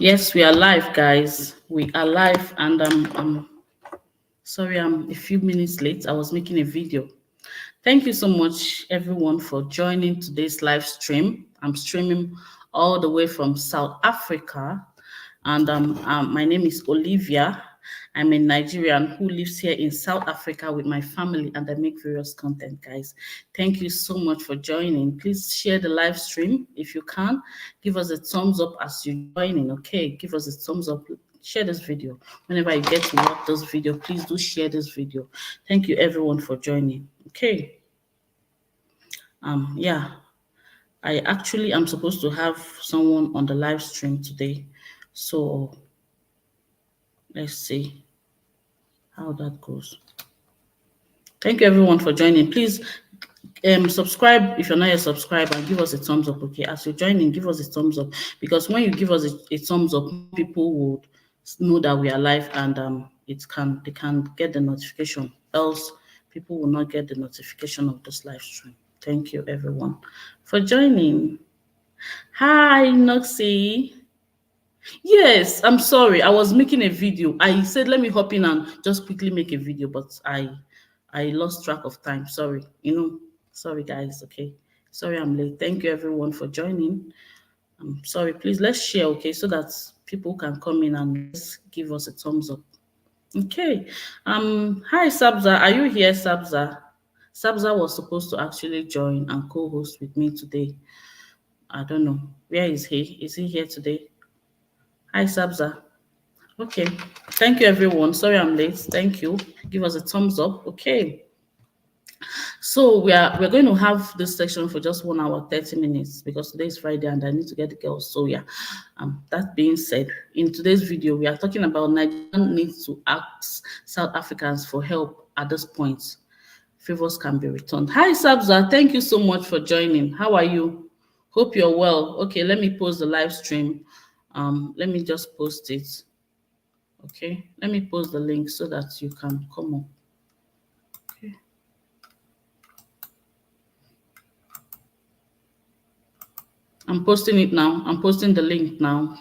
Yes, we are live, guys. We are live, and I'm sorry I'm a few minutes late. I was making a video. Thank you so much, everyone, for joining today's live stream. I'm streaming all the way from South Africa, and my name is Olivia. I'm a Nigerian who lives here in South Africa with my family, and I make various content, guys. Thank you so much for joining. Please share the live stream if you can. Give us a thumbs up as you join in. Okay, give us a thumbs up. Share this video. Whenever you get to watch this video, please do share this video. Thank you, everyone, for joining. Okay. Yeah, I actually am supposed to have someone on the live stream today. So let's see how that goes. Thank you everyone for joining. Please subscribe if you're not yet subscribed and give us a thumbs up. Okay, as you're joining, give us a thumbs up because when you give us a thumbs up, people would know that we are live and they can get the notification. Else, people will not get the notification of this live stream. Thank you everyone for joining. Hi, Noxie. Yes, I'm sorry. I was making a video. I said let me hop in and just quickly make a video, but I lost track of time. Sorry. Sorry guys, okay. Sorry I'm late. Thank you everyone for joining. I'm sorry. Please let's share, okay, so that people can come in and just give us a thumbs up. Okay. Hi Sabza. Are you here, Sabza? Sabza was supposed to actually join and co-host with me today. I don't know. Where is he? Is he here today? Hi, Sabza. Okay. Thank you, everyone. Sorry I'm late. Thank you. Give us a thumbs up. Okay. So we're going to have this section for just 1 hour, 30 minutes because today is Friday and I need to get the girls. So yeah. That being said, in today's video, we are talking about Nigerian needs to ask South Africans for help at this point. Favors can be returned. Hi, Sabza. Thank you so much for joining. How are you? Hope you're well. Okay, let me post the live stream. Let me just post it. Okay, let me post the link so that you can come up. Okay. I'm posting it now. I'm posting the link now.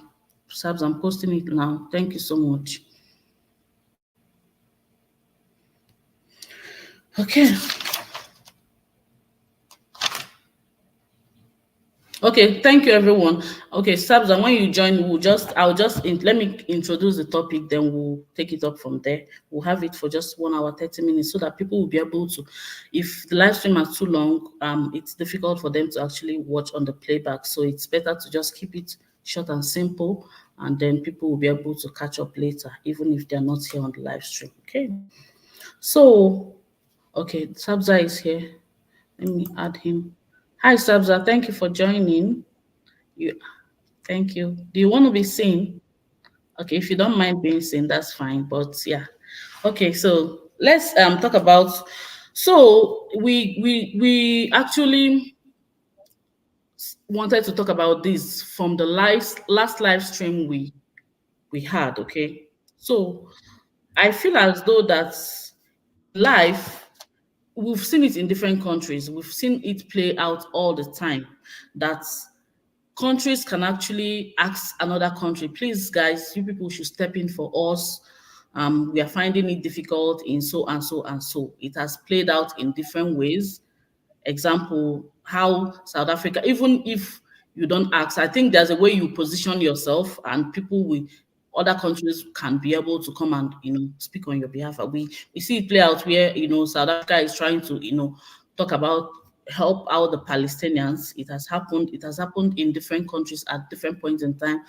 Sabs, I'm posting it now. Thank you so much. Okay. Okay, thank you everyone. Okay, Sabs, and when you join, let me introduce the topic, then we'll take it up from there. We'll have it for just 1 hour, 30 minutes so that people will be able to, if the live stream is too long, it's difficult for them to actually watch on the playback. So it's better to just keep it short and simple, and then people will be able to catch up later, even if they're not here on the live stream. Okay. So, okay, Sabza is here. Let me add him. Hi, Sabza. Thank you for joining. You, thank you. Do you want to be seen? Okay, if you don't mind being seen, that's fine. But yeah, okay. So let's talk about. So we actually wanted to talk about this from the last live stream we had. Okay, so I feel as though that life we've seen it in different countries. We've seen it play out all the time. That countries can actually ask another country, please, guys, you people should step in for us. We are finding it difficult in so and so and so. It has played out in different ways. Example, how South Africa, even if you don't ask, I think there's a way you position yourself and people with other countries can be able to come and speak on your behalf. We see it play out where South Africa is trying to talk about help out the Palestinians. It has happened in different countries at different points in time.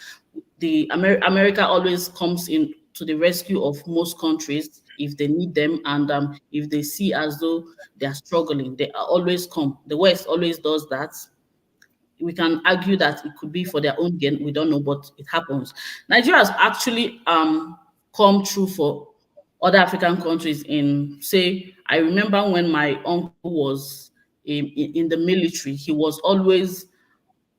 America always comes in to the rescue of most countries if they need them, and if they see as though they are struggling, they are always come. The West always does that. We can argue that it could be for their own gain. We don't know, but it happens. Nigeria has actually come true for other African countries. In say, I remember when my uncle was in the military, he was always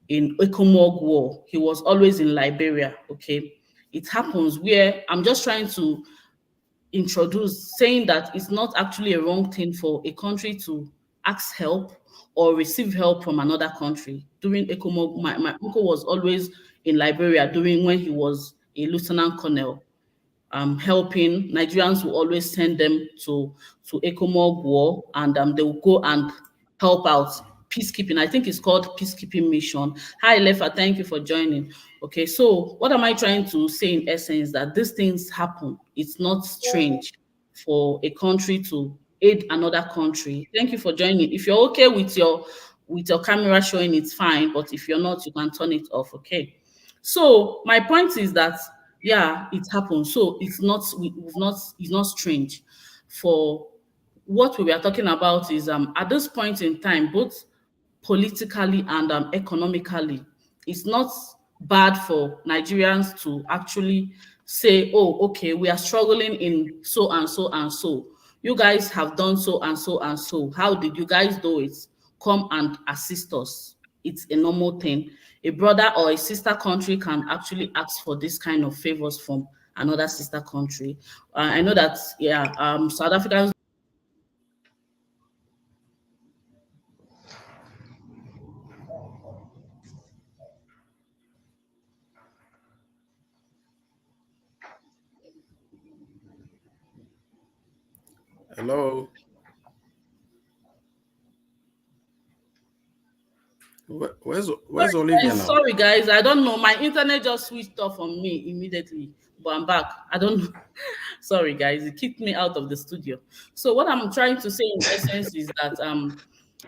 in Ecomog War. He was always in Liberia. Okay, it happens where I'm just trying to introduce, saying that it's not actually a wrong thing for a country to ask help or receive help from another country. During ECOMOG, my uncle was always in Liberia doing when he was a lieutenant colonel, helping. Nigerians will always send them to Ekomog War, and they will go and help out peacekeeping. I think it's called peacekeeping mission. Hi, Lefa, thank you for joining. Okay, so what am I trying to say in essence? That these things happen. It's not strange for a country to aid another country. Thank you for joining. If you're okay with your camera showing, it's fine. But if you're not, you can turn it off. Okay. So my point is that yeah, it happens. So it's not strange. For what we were talking about is at this point in time, both politically and economically, it's not bad for Nigerians to actually say, oh, okay, we are struggling in so and so and so. You guys have done so and so and so. How did you guys do it? Come and assist us. It's a normal thing. A brother or a sister country can actually ask for this kind of favors from another sister country. I know that, yeah, South Africans. Hello. Where's Olivia now? Sorry, guys. I don't know. My internet just switched off on me immediately, but I'm back. I don't know. Sorry, guys. It kicked me out of the studio. So what I'm trying to say in essence is that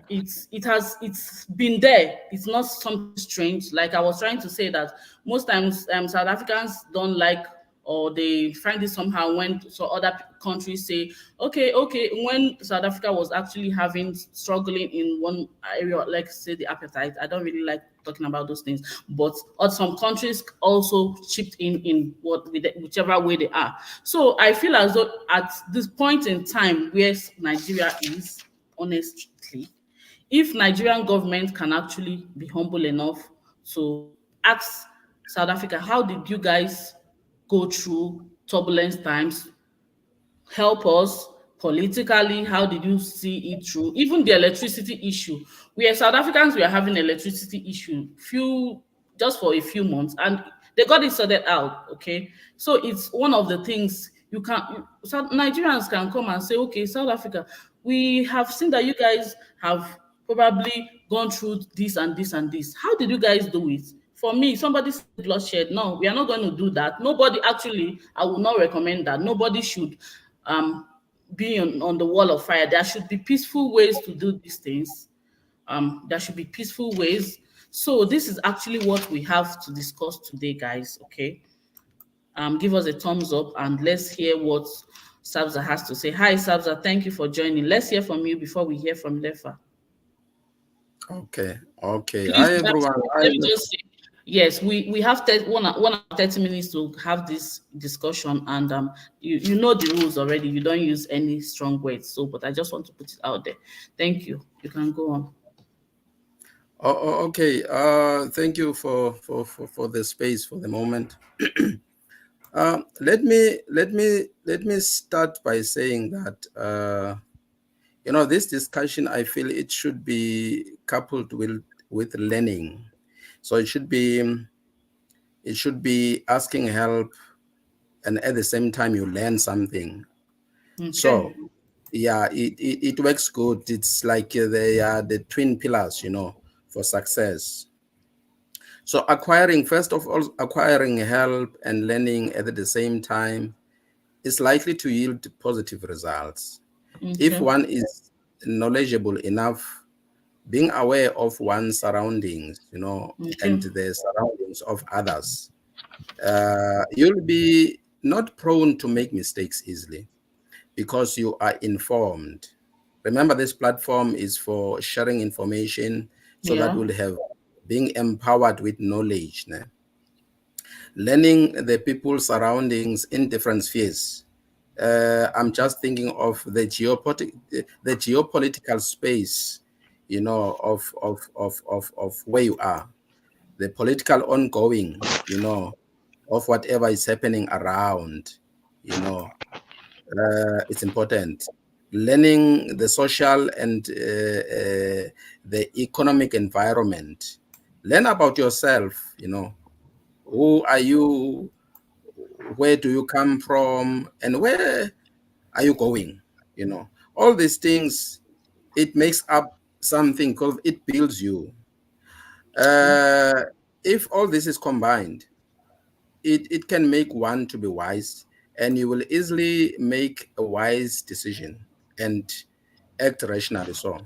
it's been there. It's not something strange. Like I was trying to say that most times South Africans don't like, or they find it somehow when so other countries say, okay, when South Africa was actually having struggling in one area, like say the appetite. I don't really like talking about those things, but some countries also chipped in whichever way they are. So I feel as though at this point in time where Nigeria is, honestly, if Nigerian government can actually be humble enough to ask South Africa, how did you guys go through turbulent times? Help us politically. How did you see it through? Even the electricity issue. We as South Africans, we are having electricity issue just for a few months, and they got it sorted out. Okay, so it's one of the things Nigerians can come and say, okay, South Africa, we have seen that you guys have probably gone through this and this and this. How did you guys do it? For me, somebody said bloodshed. No, we are not going to do that. Nobody, actually, I will not recommend that. Nobody should um, be on the wall of fire. There should be peaceful ways to do these things. There should be peaceful ways. So this is actually what we have to discuss today, guys. Okay. Give us a thumbs up and let's hear what Sabza has to say. Hi, Sabza. Thank you for joining. Let's hear from you before we hear from Lefa. Okay. Okay. Please, Hi everyone. let me just say, yes, we have 30 minutes to have this discussion, and you know the rules already. You don't use any strong words, so but I just want to put it out there. Thank you. You can go on. Okay. Thank you for the space for the moment. Let me start by saying that this discussion, I feel it should be coupled with learning. So it should be asking help, and at the same time you learn something. Okay. So yeah, it works good. It's like they are the twin pillars, for success. So first of all, acquiring help and learning at the same time is likely to yield positive results. Okay. If one is knowledgeable enough, being aware of one's surroundings, Okay. and the surroundings of others, you'll be not prone to make mistakes easily because you are informed. Remember, this platform is for sharing information, so that will have being empowered with knowledge. Learning the people's surroundings in different spheres. I'm just thinking of the geopolitical space, of where you are, the political ongoing, of whatever is happening around, it's important. Learning the social and the economic environment. Learn about yourself, Who are you? Where do you come from? And where are you going? All these things, it makes up something called, it builds you. Okay. Uh, if all this is combined, it can make one to be wise, and you will easily make a wise decision and act rationally. So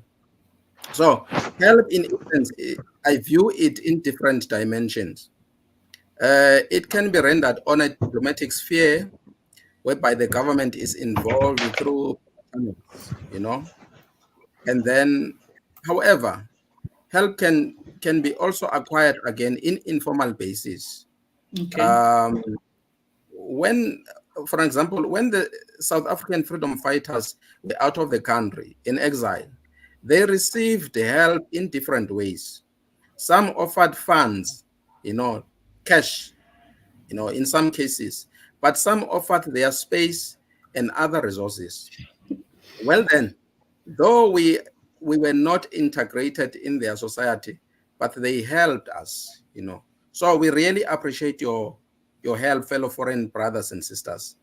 help in essence, I view it in different dimensions. It can be rendered on a diplomatic sphere, whereby the government is involved through channels. And then, however, help can be also acquired again in informal basis. Okay. Um, when, for example, when the South African freedom fighters were out of the country in exile, they received help in different ways. Some offered funds, cash, in some cases, but some offered their space and other resources. Well, then, though we were not integrated in their society, but they helped us. So we really appreciate your help, fellow foreign brothers and sisters.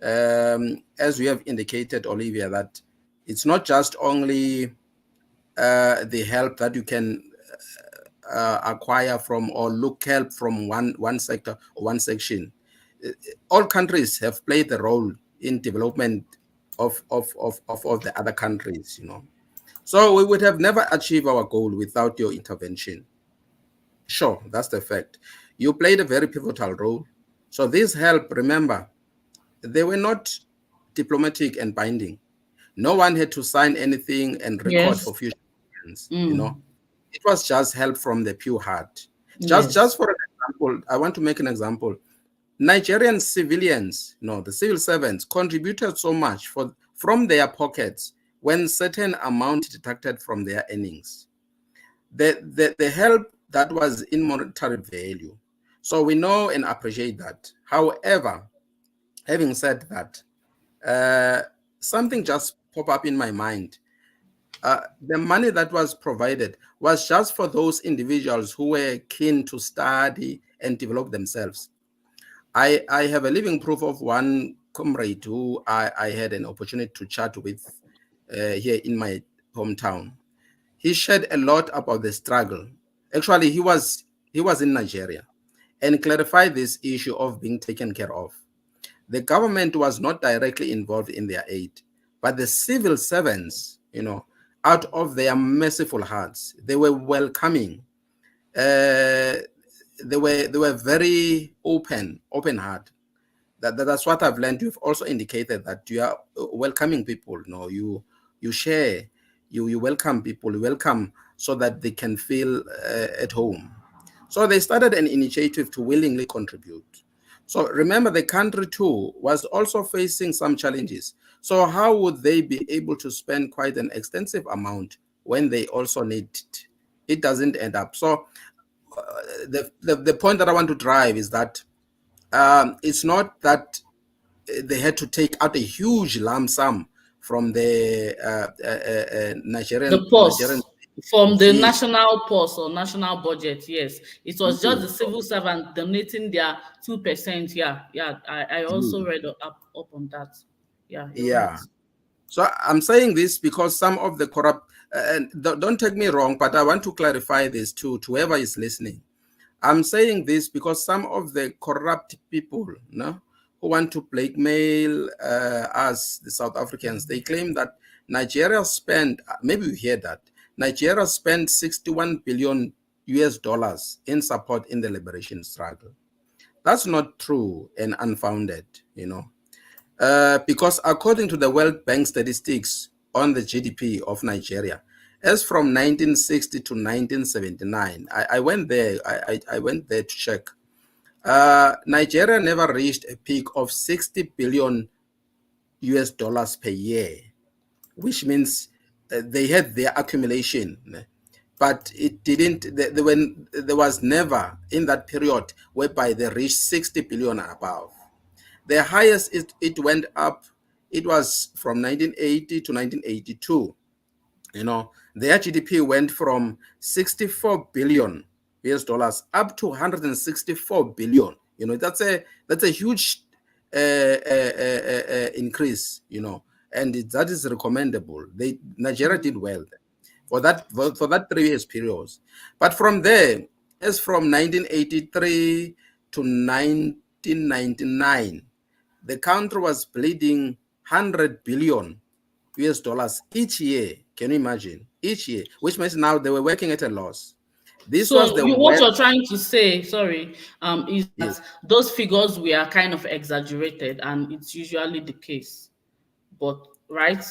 As we have indicated, Olivia, that it's not just only the help that you can acquire from or look help from one sector or one section. All countries have played a role in development of the other countries. So we would have never achieved our goal without your intervention. Sure, that's the fact. You played a very pivotal role. So this help, remember, they were not diplomatic and binding. No one had to sign anything and record Yes. for future reference. Mm. It was just help from the pure heart. Just Yes. for an example, I want to make an example. Nigerian civilians, the civil servants, contributed so much from their pockets when certain amount deducted from their earnings. The help that was in monetary value. So we know and appreciate that. However, having said that, uh, something just popped up in my mind. The money that was provided was just for those individuals who were keen to study and develop themselves. I have a living proof of one comrade who I had an opportunity to chat with here in my hometown. He shared a lot about the struggle. Actually, he was in Nigeria and clarified this issue of being taken care of. The government was not directly involved in their aid, but the civil servants, out of their merciful hearts, they were welcoming. Uh, they were very open heart. That's what I've learned. You've also indicated that you are welcoming people. You share, you welcome people, you welcome so that they can feel at home. So they started an initiative to willingly contribute. So remember, the country too was also facing some challenges. So how would they be able to spend quite an extensive amount when they also need it? It doesn't end up. So the point that I want to drive is that it's not that they had to take out a huge lump sum from the The Nigerian purse from the see. national purse or national budget. Yes, it was just the Mm, civil servant donating their 2%. Yeah, yeah. I also mm, read up on that. Yeah, you're right. yeah. So I'm saying this because some of the corrupt, and don't take me wrong, but I want to clarify this to whoever is listening. I'm saying this because some of the corrupt people, no, who want to blackmail us, the South Africans, they claim that Nigeria spent, maybe you hear that, Nigeria spent 61 billion US dollars in support in the liberation struggle. That's not true and unfounded. Because according to the World Bank statistics on the GDP of Nigeria, as from 1960 to 1979, I went there. I went there to check. Nigeria never reached a peak of 60 billion US dollars per year, which means they had their accumulation, but it didn't. There was never in that period whereby they reached 60 billion and above. The highest it went up, it was from 1980 to 1982. Their GDP went from 64 billion US dollars up to 164 billion. That's a huge increase, and that is recommendable. Nigeria did well for that 3 years period. But from there, as from 1983 to 1999, the country was bleeding 100 billion US dollars each year. Can you imagine? Each year, which means now they were working at a loss. This was So the what well. you're trying to say, sorry, is Yes, that those figures were kind of exaggerated, and it's usually the case. But right,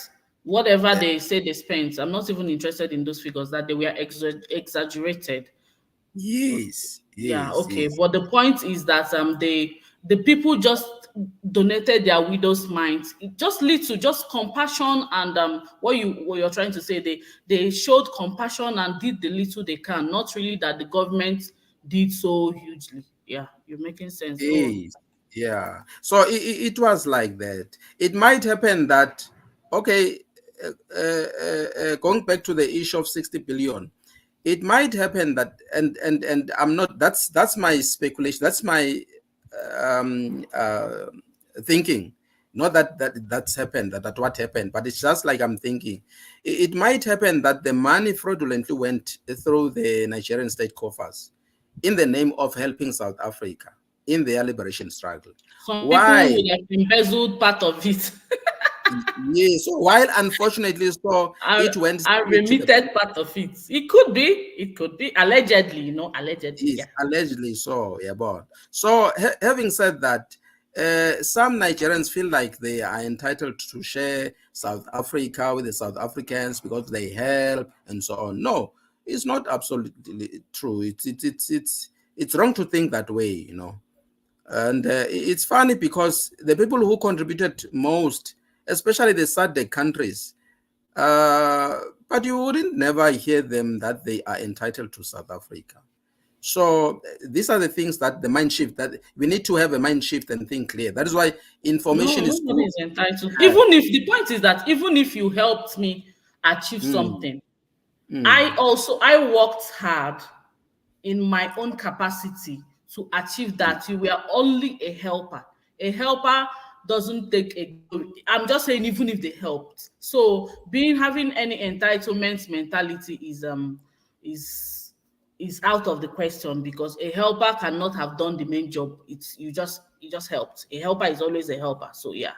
whatever eh, they say they spent, I'm not even interested in those figures that they were exaggerated. yes, Yeah, yes, okay. yes. But the point is that the people just donated their widow's minds. Just little, just compassion, and what you're trying to say, they showed compassion and did the little they can, not really that the government did so hugely. Yeah, you're making sense. Go on. Yes, yeah. So it was like that. It might happen that, okay, going back to the issue of 60 billion, it might happen that, and I'm not. That's my speculation. That's my um, uh, thinking. Not that's happened. That what happened, but it's just like I'm thinking. It might happen that the money fraudulently went through the Nigerian state coffers in the name of helping South Africa in their liberation struggle. Some people Why? would have embezzled part of it. Yes. So while unfortunately, so I it went I straight to the remitted part of it. It could be allegedly, allegedly. is Yeah. allegedly so. Yeah, but so having said that, some Nigerians feel like they are entitled to share South Africa with the South Africans because they help and so on. No, it's not absolutely true. It's wrong to think that way. And it's funny because the people who contributed most, especially the SADC countries, uh, but you wouldn't never hear them that they are entitled to South Africa. So these are the things that the mind shift, that we need to have a mind shift and think clear. That is why No, information is nobody good. is entitled. Uh, Even if the point is that even if you helped me achieve mm, something, mm, I worked hard in my own capacity to achieve mm. that. You were only a helper. A helper doesn't take a glory. I'm just saying, even if they helped. So having any entitlement mentality is is out of the question, because a helper cannot have done the main job. It's you just helped. A helper is always a helper. So yeah,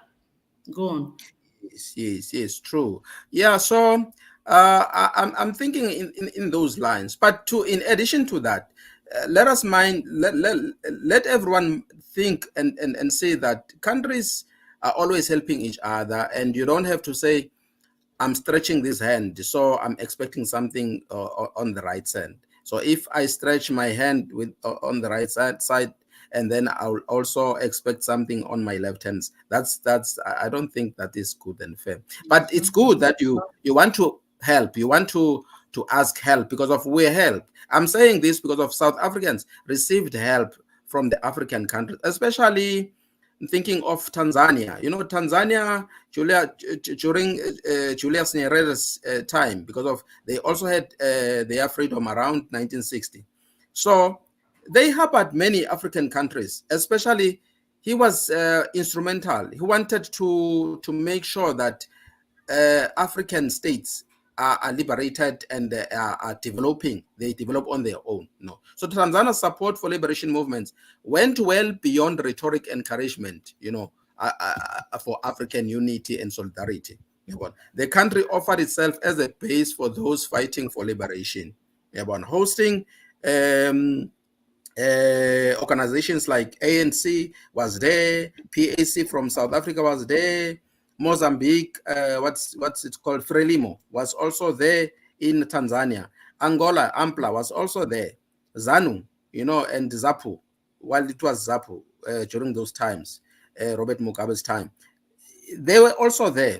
go on. Yes, yes, yes, true. Yeah, so I'm thinking in those lines. But in addition to that, let everyone think and say that countries are always helping each other, and you don't have to say, I'm stretching this hand, so I'm expecting something on the right side. So if I stretch my hand with on the right side, and then I'll also expect something on my left hand. That's I don't think that is good and fair. But it's good that you want to help. You want to ask help because of we help. I'm saying this because of South Africans received help from the African countries, especially thinking of Tanzania. Tanzania during Julius Nyerera's time, because of they also had their freedom around 1960. So they harbored many African countries, especially he was instrumental. He wanted to make sure that African states are liberated and are developing. They develop on their own. No. So Tanzania's support for liberation movements went well beyond rhetoric encouragement, for African unity and solidarity. The country offered itself as a base for those fighting for liberation. Hosting um, organizations like ANC was there, PAC from South Africa was there, Mozambique, what's it called, Frelimo was also there in Tanzania, Angola, Ampla was also there, ZANU, and ZAPU, while it was ZAPU during those times, Robert Mugabe's time, they were also there.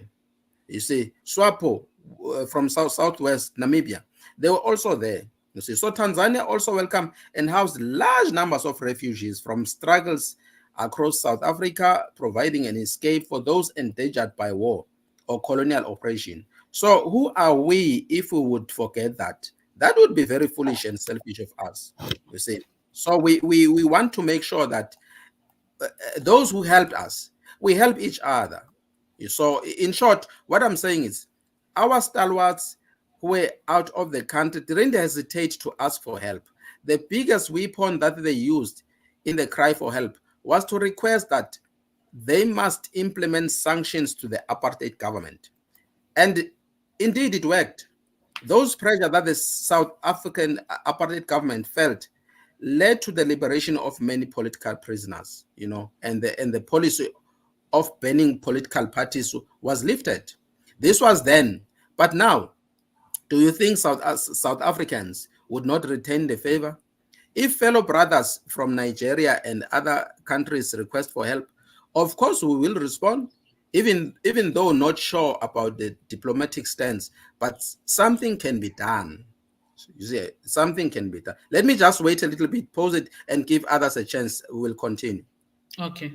You see, SWAPO from southwest Namibia, they were also there. You see, so Tanzania also welcomed and housed large numbers of refugees from struggles across South Africa, providing an escape for those endangered by war or colonial oppression. So who are we if we would forget that? That would be very foolish and selfish of us, you see. So we want to make sure that those who helped us, we help each other. So, in short, what I'm saying is, our stalwarts who were out of the country didn't hesitate to ask for help. The biggest weapon that they used in the cry for help was to request that they must implement sanctions to the apartheid government. And indeed, it worked. Those pressure that the South African apartheid government felt led to the liberation of many political prisoners, and the policy of banning political parties was lifted. This was then. But now, do you think South Africans would not return the favor? If fellow brothers from Nigeria and other countries request for help, of course we will respond, even though not sure about the diplomatic stance, but something can be done. You see, something can be done. Let me just wait a little bit, pause it, and give others a chance. We will continue. Okay.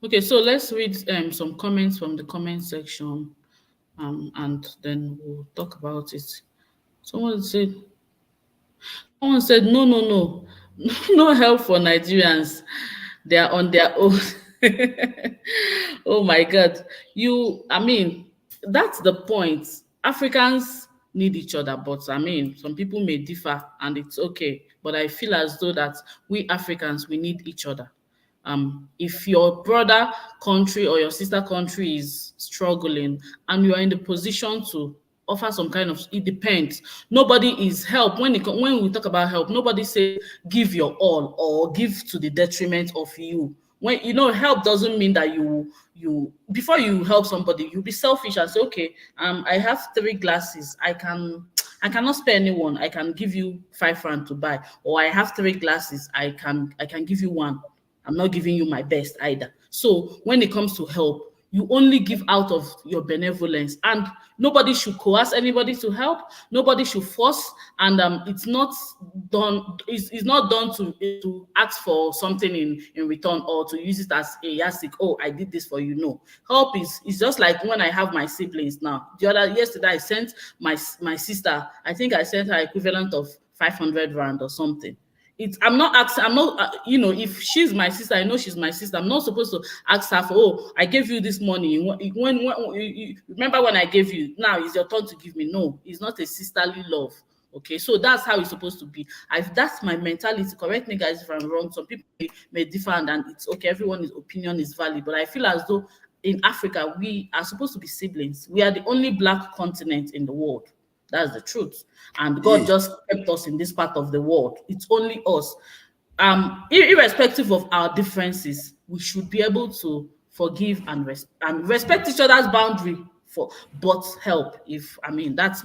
Okay, so let's read some comments from the comment section, and then we'll talk about it. Someone said, Someone said, no, no, no, no help for Nigerians. They are on their own. Oh my God. I mean, that's the point. Africans need each other, but I mean, some people may differ and it's okay. But I feel as though that we Africans, we need each other. If your brother country or your sister country is struggling and you are in the position to offer some kind of, it depends. Nobody is help when we talk about help, nobody say give your all or give to the detriment of you. When help doesn't mean that you before you help somebody, you be selfish and say, okay, I have 3 glasses, I cannot spare anyone, I can give you 5 rand to buy, or I have 3 glasses, I can give you one. I'm not giving you my best either. So when it comes to help, you only give out of your benevolence, and nobody should coerce anybody to help. Nobody should force, and it's not done. It's not done to ask for something in return or to use it as a yardstick. Oh, I did this for you. No, help is just like when I have my siblings now. Yesterday I sent my sister. I think I sent her equivalent of 500 rand or something. I'm not asking, I'm not, if she's my sister, I know she's my sister. I'm not supposed to ask her for, oh, I gave you this money. You remember when I gave you, now it's your turn to give me. No, it's not a sisterly love. Okay, so that's how it's supposed to be. That's my mentality. Correct me, guys, if I'm wrong. Some people may differ, and it's okay. Everyone's opinion is valid, but I feel as though in Africa we are supposed to be siblings. We are the only black continent in the world. That's the truth. And God Yes. just kept us in this part of the world. It's only us. Irrespective of our differences, we should be able to forgive and respect each other's boundary but help. That's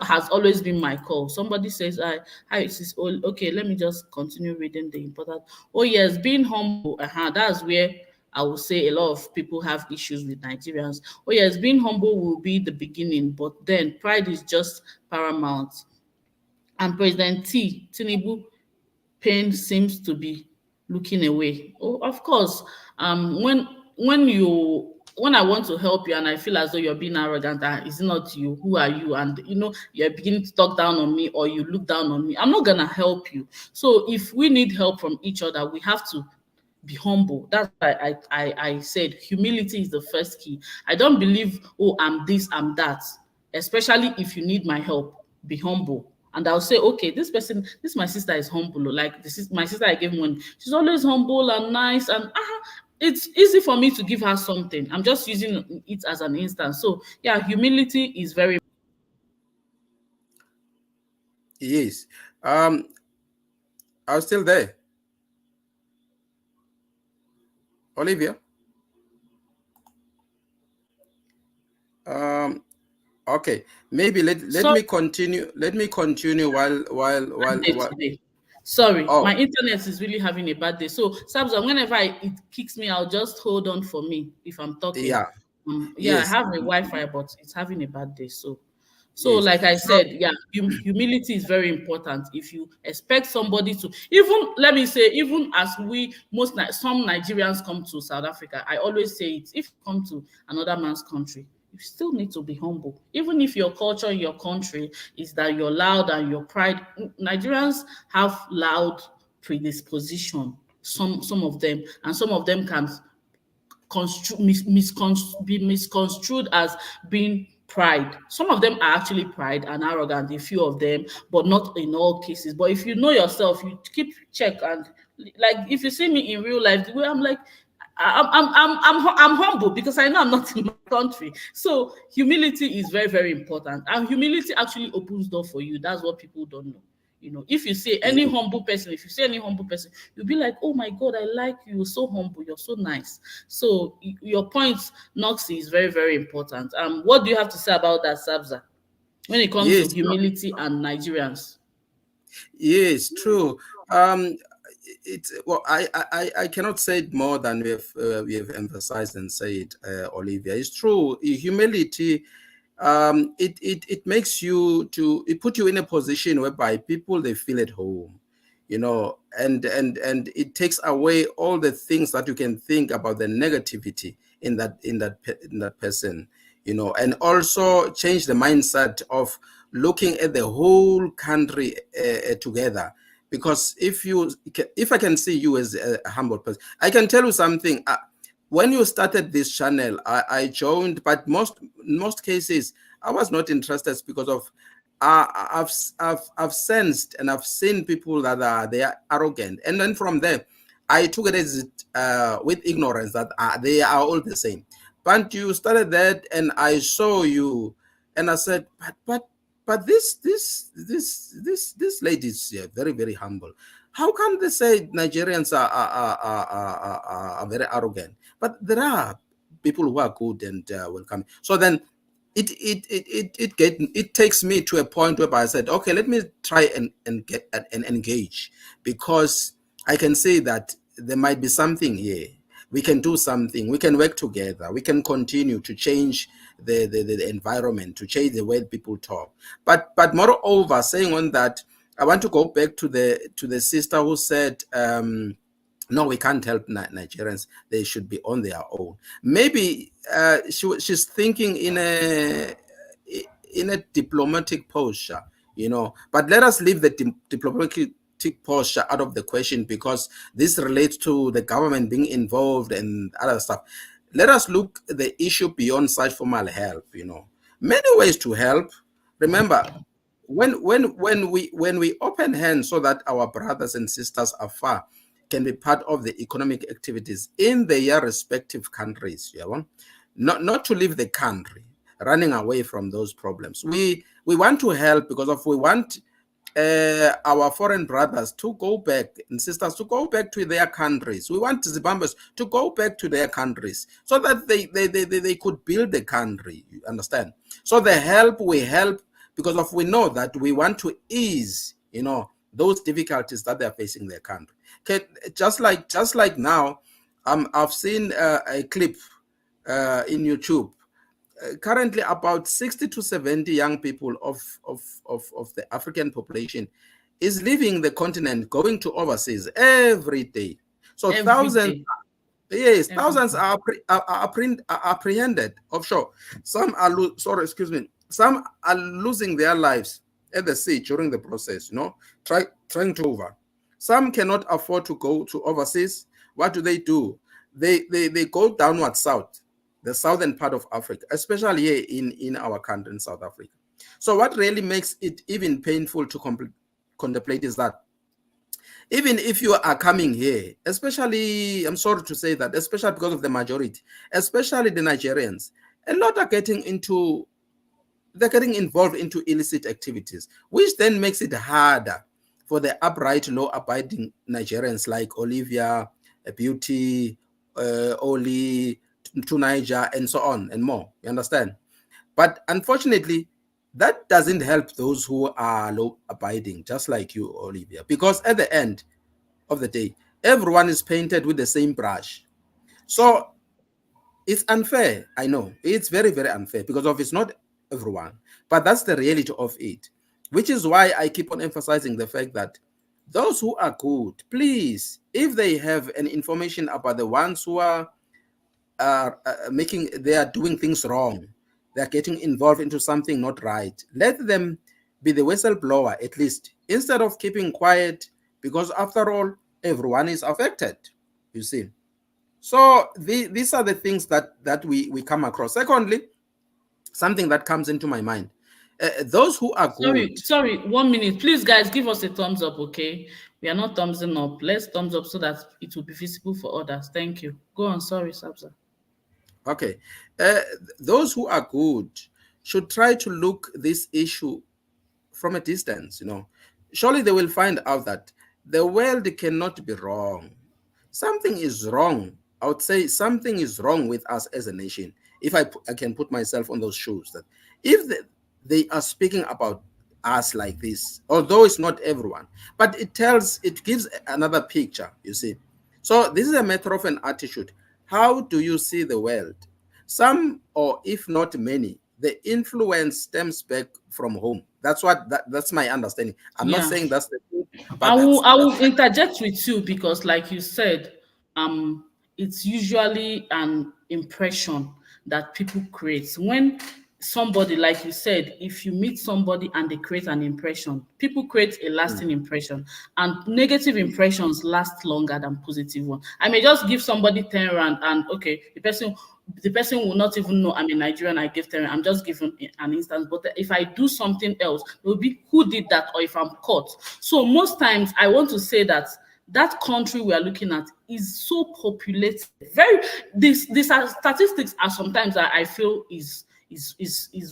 has always been my call. Somebody says, hi, it's okay, let me just continue reading the important. Oh yes, being humble. That's where I will say a lot of people have issues with Nigerians. Oh yes, being humble will be the beginning, but then pride is just paramount. And President Tinubu pain seems to be looking away. Oh, of course. When I want to help you and I feel as though you're being arrogant, it's not you. Who are you? And you're beginning to talk down on me or you look down on me. I'm not gonna help you. So if we need help from each other, we have to be humble. That's why I said humility is the first key. I don't believe, oh, I'm this, I'm that. Especially if you need my help, be humble. And I'll say, okay, my sister is humble. Like this is my sister I gave money. She's always humble and nice, and it's easy for me to give her something. I'm just using it as an instance. So yeah, humility is very Yes. I was still there. Olivia. Okay. Maybe let so me continue. Let me continue bad day while. today. Sorry, my Oh, internet is really having a bad day. So, Sabza, whenever it kicks me out, just hold on for me if I'm talking. yeah. Yeah, I Yes. have a Wi-Fi, but it's having a bad day. So Yes. like I So said, yeah, humility is very important. If you expect somebody to, even let me say, even as some Nigerians come to South Africa, I always say it: if you come to another man's country, you still need to be humble. Even if your culture in your country is that you're loud and your pride, Nigerians have loud predisposition. Some of them, and some of them can be misconstrued as being pride. Some of them are actually pride and arrogant, a few of them, but not in all cases. But if you know yourself, you keep check, and like if you see me in real life, the way I'm like, I'm humble because I know I'm not in my country. So humility is very, very important, and humility actually opens door for you. That's what people don't know. If you see any Ye- humble person, if you see any humble person, you'll be like, oh my God, I like you. You're so humble. You're so nice. So your point, Noxy, is very, very important. What do you have to say about that, Sabza, when it comes to Yes, no, humility and Nigerians? yes, true. Um, it's well, I cannot say it more than we have emphasized and said, Olivia. It's true. Humility, it makes you to it put you in a position whereby people they feel at home, and it takes away all the things that you can think about the negativity in that person, and also change the mindset of looking at the whole country together. Because if I can see you as a humble person, I can tell you something. When you started this channel, I joined, but most cases I was not interested because of I've sensed and I've seen people that they are arrogant, and then from there I took it as with ignorance that they are all the same. But you started that, and I saw you, and I said, but this lady is very, very humble. How come they say Nigerians are very arrogant? But there are people who are good and welcoming. So then it takes me to a point whereby I said, okay, let me try and get and engage, because I can say that there might be something here. We can do something. We can work together. We can continue to change the environment, to change the way people talk. But moreover, saying on that, I want to go back to the sister who said, no, we can't help Nigerians. They should be on their own. Maybe she's thinking in a diplomatic posture, But let us leave the diplomatic posture out of the question, because this relates to the government being involved and other stuff. Let us look at the issue beyond such formal help. Many ways to help. Remember, when we open hands so that our brothers and sisters afar can be part of the economic activities in their respective countries, not to leave the country running away from those problems. We want to help because of we want our foreign brothers to go back and sisters to go back to their countries. We want Zimbabweans to go back to their countries so that they could build the country. You understand? So the help we help because of we know that we want to ease, those difficulties that they are facing their country. Okay, just like now, I've seen a clip in YouTube. Currently, about 60 to 70 young people of the African population is leaving the continent, going to overseas every day. So Every thousands, day. yes, Every thousands day. are apprehended offshore. Some are, sorry, excuse me. Some are losing their lives at the sea during the process. Trying to over. Some cannot afford to go to overseas. What do? They go downward south, the southern part of Africa, especially here in our country in South Africa. So what really makes it even painful to contemplate is that even if you are coming here, especially, I'm sorry to say that, especially because of the majority, especially the Nigerians, a lot are they're getting involved into illicit activities, which then makes it harder for the upright, law-abiding Nigerians like Olivia, Beauty, Oli, to Niger, and so on and more. You understand? But unfortunately, that doesn't help those who are law-abiding, just like you, Olivia, because at the end of the day, everyone is painted with the same brush. So it's unfair. I know it's very, very unfair because of it's not everyone, but that's the reality of it, which is why I keep on emphasizing the fact that those who are good, please, if they have an information about the ones who are they are doing things wrong, they're getting involved into something not right. Let them be the whistleblower at least, instead of keeping quiet, because after all, everyone is affected, you see. So these are the things that we come across. Secondly, something that comes into my mind, those who are Sorry, good. sorry, 1 minute. Please, guys, give us a thumbs up, okay? We are not thumbsing up. Let's thumbs up so that it will be visible for others. Thank you. Go on. Sorry, Sabza. Okay, uh, those who are good should try to look this issue from a distance. Surely they will find out that the world cannot be wrong. Something is wrong. I would say something is wrong with us as a nation. If I can put myself on those shoes, that if they are speaking about us like this, although it's not everyone, but it gives another picture, you see. So this is a matter of an attitude. How do you see the world? Some, or if not many, the influence stems back from home. That's my understanding. I'm not Yeah. saying that's the truth, I but will I that's will interject with you because, like you said, um, it's usually an impression that people create. When somebody, like you said, if you meet somebody and they create an impression, people create a mm, lasting impression, and negative impressions last longer than positive one. I may just give somebody 10 rand, and okay, the person will not even know I'm a Nigerian. I give 10 rand. I'm just giving an instance. But if I do something else, it will be who did that, or if I'm caught. So most times I want to say that that country we are looking at is so populated. Very these are statistics are sometimes I feel is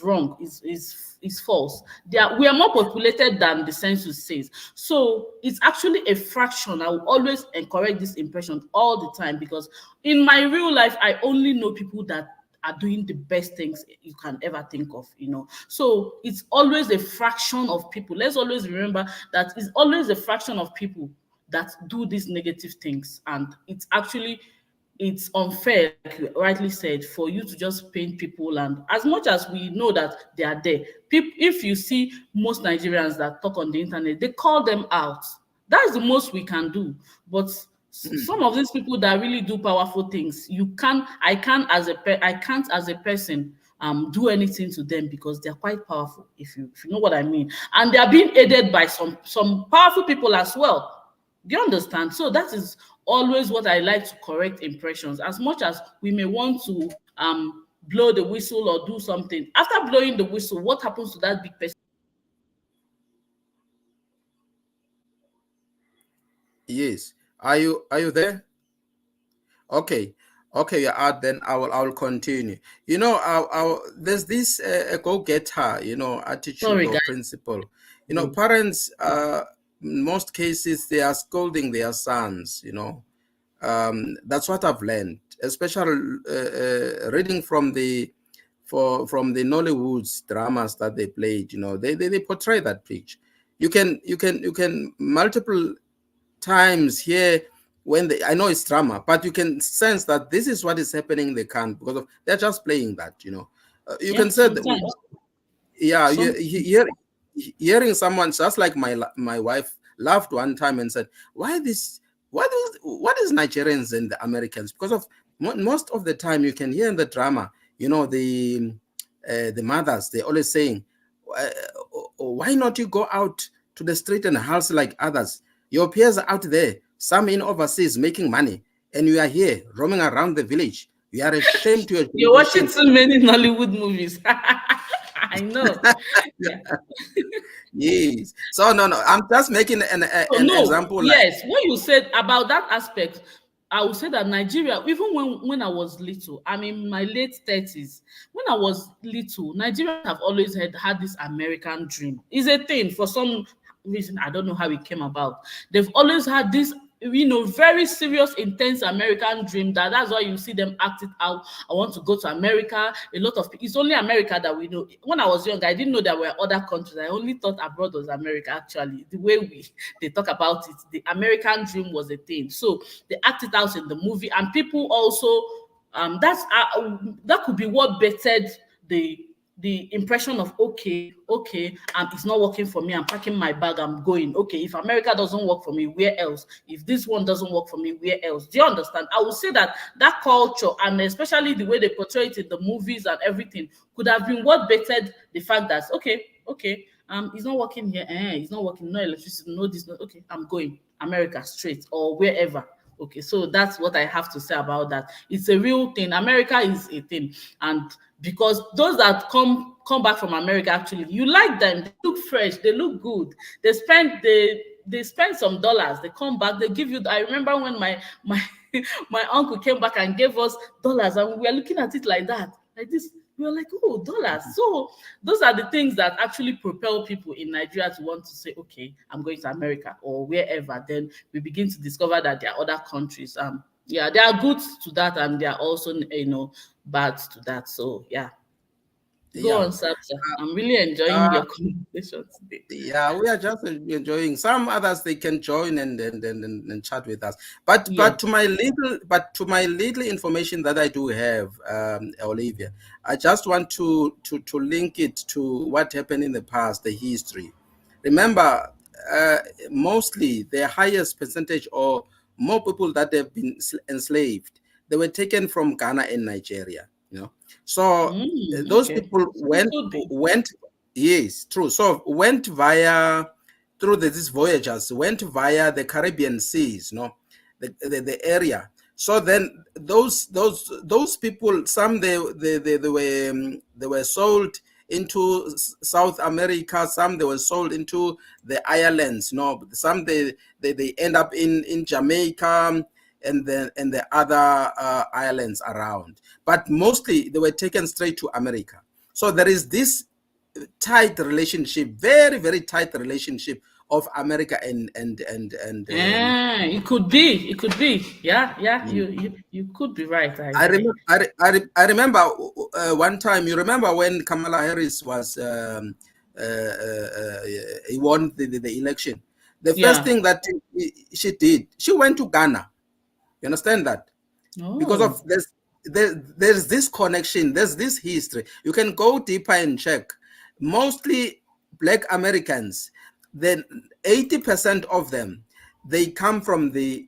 wrong, is false. We are more populated than the census says. So it's actually a fraction. I will always encourage this impression all the time, because in my real life I only know people that are doing the best things you can ever think of. So it's always a fraction of people. Let's always remember that it's always a fraction of people that do these negative things, and it's unfair, like you rightly said, for you to just paint people. And as much as we know that they are there, people, if you see most Nigerians that talk on the internet, they call them out. That's the most we can do. But some of these people that really do powerful things, I can't as a person do anything to them, because they're quite powerful, if you know what I mean. And they are being aided by some powerful people as well. Do you understand? So that is always what I like to correct impressions. As much as we may want to blow the whistle or do something, after blowing the whistle, what happens to that big person? yes. Are you there? Okay. Okay, you're out. Then I will continue. There's this go-getter, attitude Sorry, or guys. principle. Mm. Parents, in most cases, they are scolding their sons. That's what I've learned, especially reading from the Nollywood's dramas that they played. They portray that picture. You can multiple times here, I know it's drama, but you can sense that this is what is happening in the camp, because of they're just playing that. You Yeah, can say that, sometimes. yeah, Some hearing someone, just like my wife laughed one time and said, why this what is Nigerians and the Americans? Because of most of the time you can hear in the drama, the mothers, they always saying, uh, why not you go out to the street and hustle like others? Your peers are out there, some in overseas making money, and you are here roaming around the village. You are ashamed to your you're watching generation. too many Nollywood movies. I know. Yeah. Yes. So no, no. I'm just making So an no, example. Like, yes, what you said about that aspect, I would say that Nigeria, even when I was little, I'm in my late 30s. When I was little, Nigerians have always had this American dream. It's a thing for some reason. I don't know how it came about. They've always had this, very serious, intense American dream. That's why you see them act it out. I want to go to America. A lot of it's only America that we know. When I was young, I didn't know there were other countries. I only thought abroad was America. Actually, the way they talk about it, the American dream was a thing. So they act it out in the movie, and people also that could be what bettered the the impression of, okay, okay, it's not working for me, I'm packing my bag, I'm going. Okay, if America doesn't work for me, where else? If this one doesn't work for me, where else? Do you understand? I would say that that culture, and especially the way they portray it in the movies and everything, could have been what bettered the fact that, okay, okay, it's not working here, it's not working, no electricity, no this, no, okay, I'm going America straight, or wherever. Okay, so that's what I have to say about that. It's a real thing. America is a thing. And because those that come back from America, actually, you like them. They look fresh. They look good. They spend some dollars. They come back. They give you. I remember when my my uncle came back and gave us dollars, and we were looking at it like this. We were like, oh, dollars. So those are the things that actually propel people in Nigeria to want to say, okay, I'm going to America or wherever. Then we begin to discover that there are other countries. Yeah, there are goods to that, and there are also, bad to that. So yeah, go Yeah. on, Sabsa. I'm really enjoying Uh, your conversation today. Yeah, we are just enjoying. Some others they can join and chat with us. But Yeah. to my little information that I do have, Olivia, I just want to link it to what happened in the past, the history. Remember, uh, mostly the highest percentage or more people that have been enslaved, they were taken from Ghana and Nigeria. So those Okay. people It could be. went. Yes, true. So went via through these voyagers went via the Caribbean seas, the area. So then those people, some they were sold into South America, some they were sold into the islands, some they end up in Jamaica and the other islands around. But mostly they were taken straight to America. So there is this tight relationship, very very tight relationship of America and It could be. It could be. Yeah, yeah. mm. You could be right. I remember I remember one time. You remember when Kamala Harris was he won the election. The first Yeah. thing that she did, she went to Ghana. You understand that? Because of Oh. there's this connection, there's this history. You can go deeper and check. Mostly Black Americans, then 80% of them, they come from the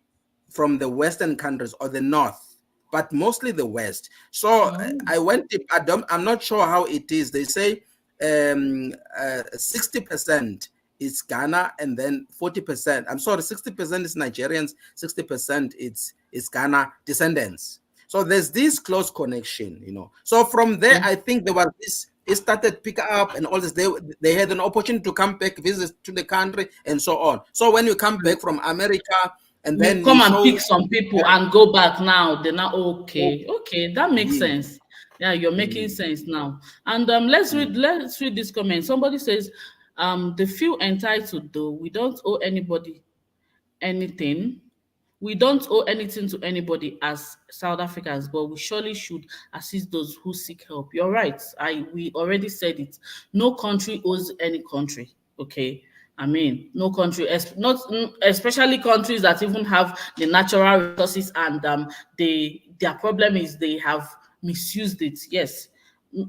Western countries or the North, but mostly the West. So Oh. I went deep. I'm not sure how it is. They say 60% is Ghana, and then 40%. I'm sorry, 60% is Nigerians, 60% it's Ghana descendants. So there's this close connection. So from there, Yeah. I think there was this. It started pick up and all this. They had an opportunity to come back, visit to the country, and so on. So when you come back from America, and You then you come and show, pick some people yeah, and go back now. They're not oh, okay. Okay, that makes yeah, sense. Yeah, you're making mm, sense now. And let's mm, read this comment. Somebody says, they feel entitled though. We don't owe anybody anything. We don't owe anything to anybody as South Africans, but we surely should assist those who seek help. You're right. We already said it. No country owes any country. Okay. I mean, no country, not especially countries that even have the natural resources, and their problem is they have misused it. Yes,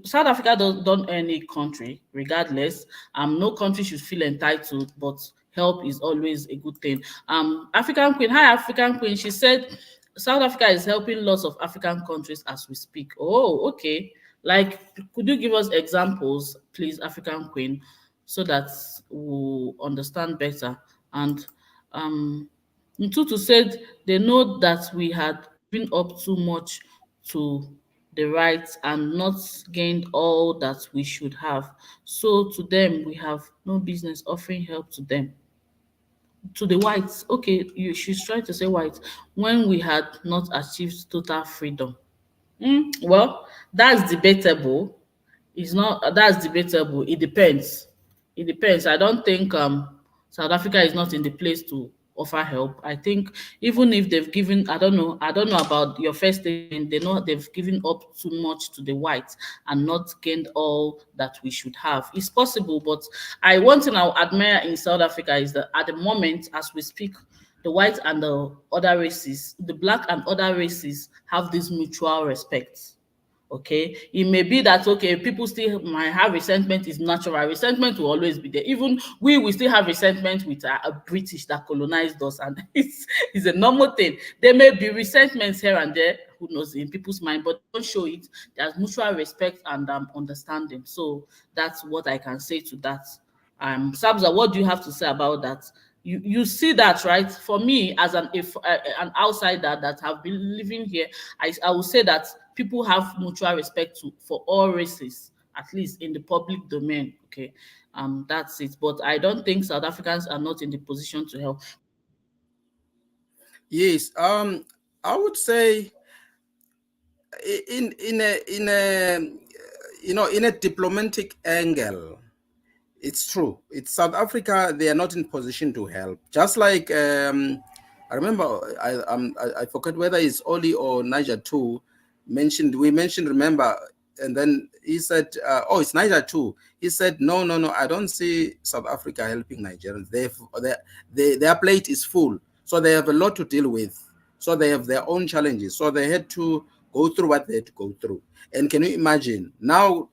South Africa don't any country, regardless. No country should feel entitled, but help is always a good thing. African Queen, hi African Queen. She said South Africa is helping lots of African countries as we speak. Oh, okay. Like, could you give us examples, please, African Queen, so that we'll understand better? And Ntutu said they know that we had given up too much to the rights and not gained all that we should have. So to them, we have no business offering help to them. To the whites, okay, she's trying to say whites, when we had not achieved total freedom. Well, that's debatable. It's not That's debatable. It depends. It depends. I don't think South Africa is not in the place to offer help. I think even if they've given, I don't know about your first statement, they know they've given up too much to the whites and not gained all that we should have. It's possible, but one thing I admire in South Africa is that at the moment, as we speak, the white and the other races, the black and other races have this mutual respect. Okay, it may be that okay, people still might have resentment. Is natural. Resentment will always be there. Even we will still have resentment with a British that colonized us, and it's a normal thing. There may be resentments here and there, who knows, in people's mind, but don't show it. There's mutual respect and understanding. So that's what I can say to that. Sabza, what do you have to say about that? You see that, right? For me, as an outsider that have been living here, I will say that people have mutual respect for all races, at least in the public domain. Okay, that's it. But I don't think South Africans are not in the position to help. Yes, I would say in a in a diplomatic angle, it's true. It's South Africa. They are not in position to help. Just like I remember, I forget whether it's Oli or Niger too mentioned. We mentioned, remember, and then he said, "Oh, it's Niger too." He said, "No, no, no. I don't see South Africa helping Nigerians. Their plate is full, so they have a lot to deal with. So they have their own challenges. So they had to go through what they had to go through. And can you imagine? Now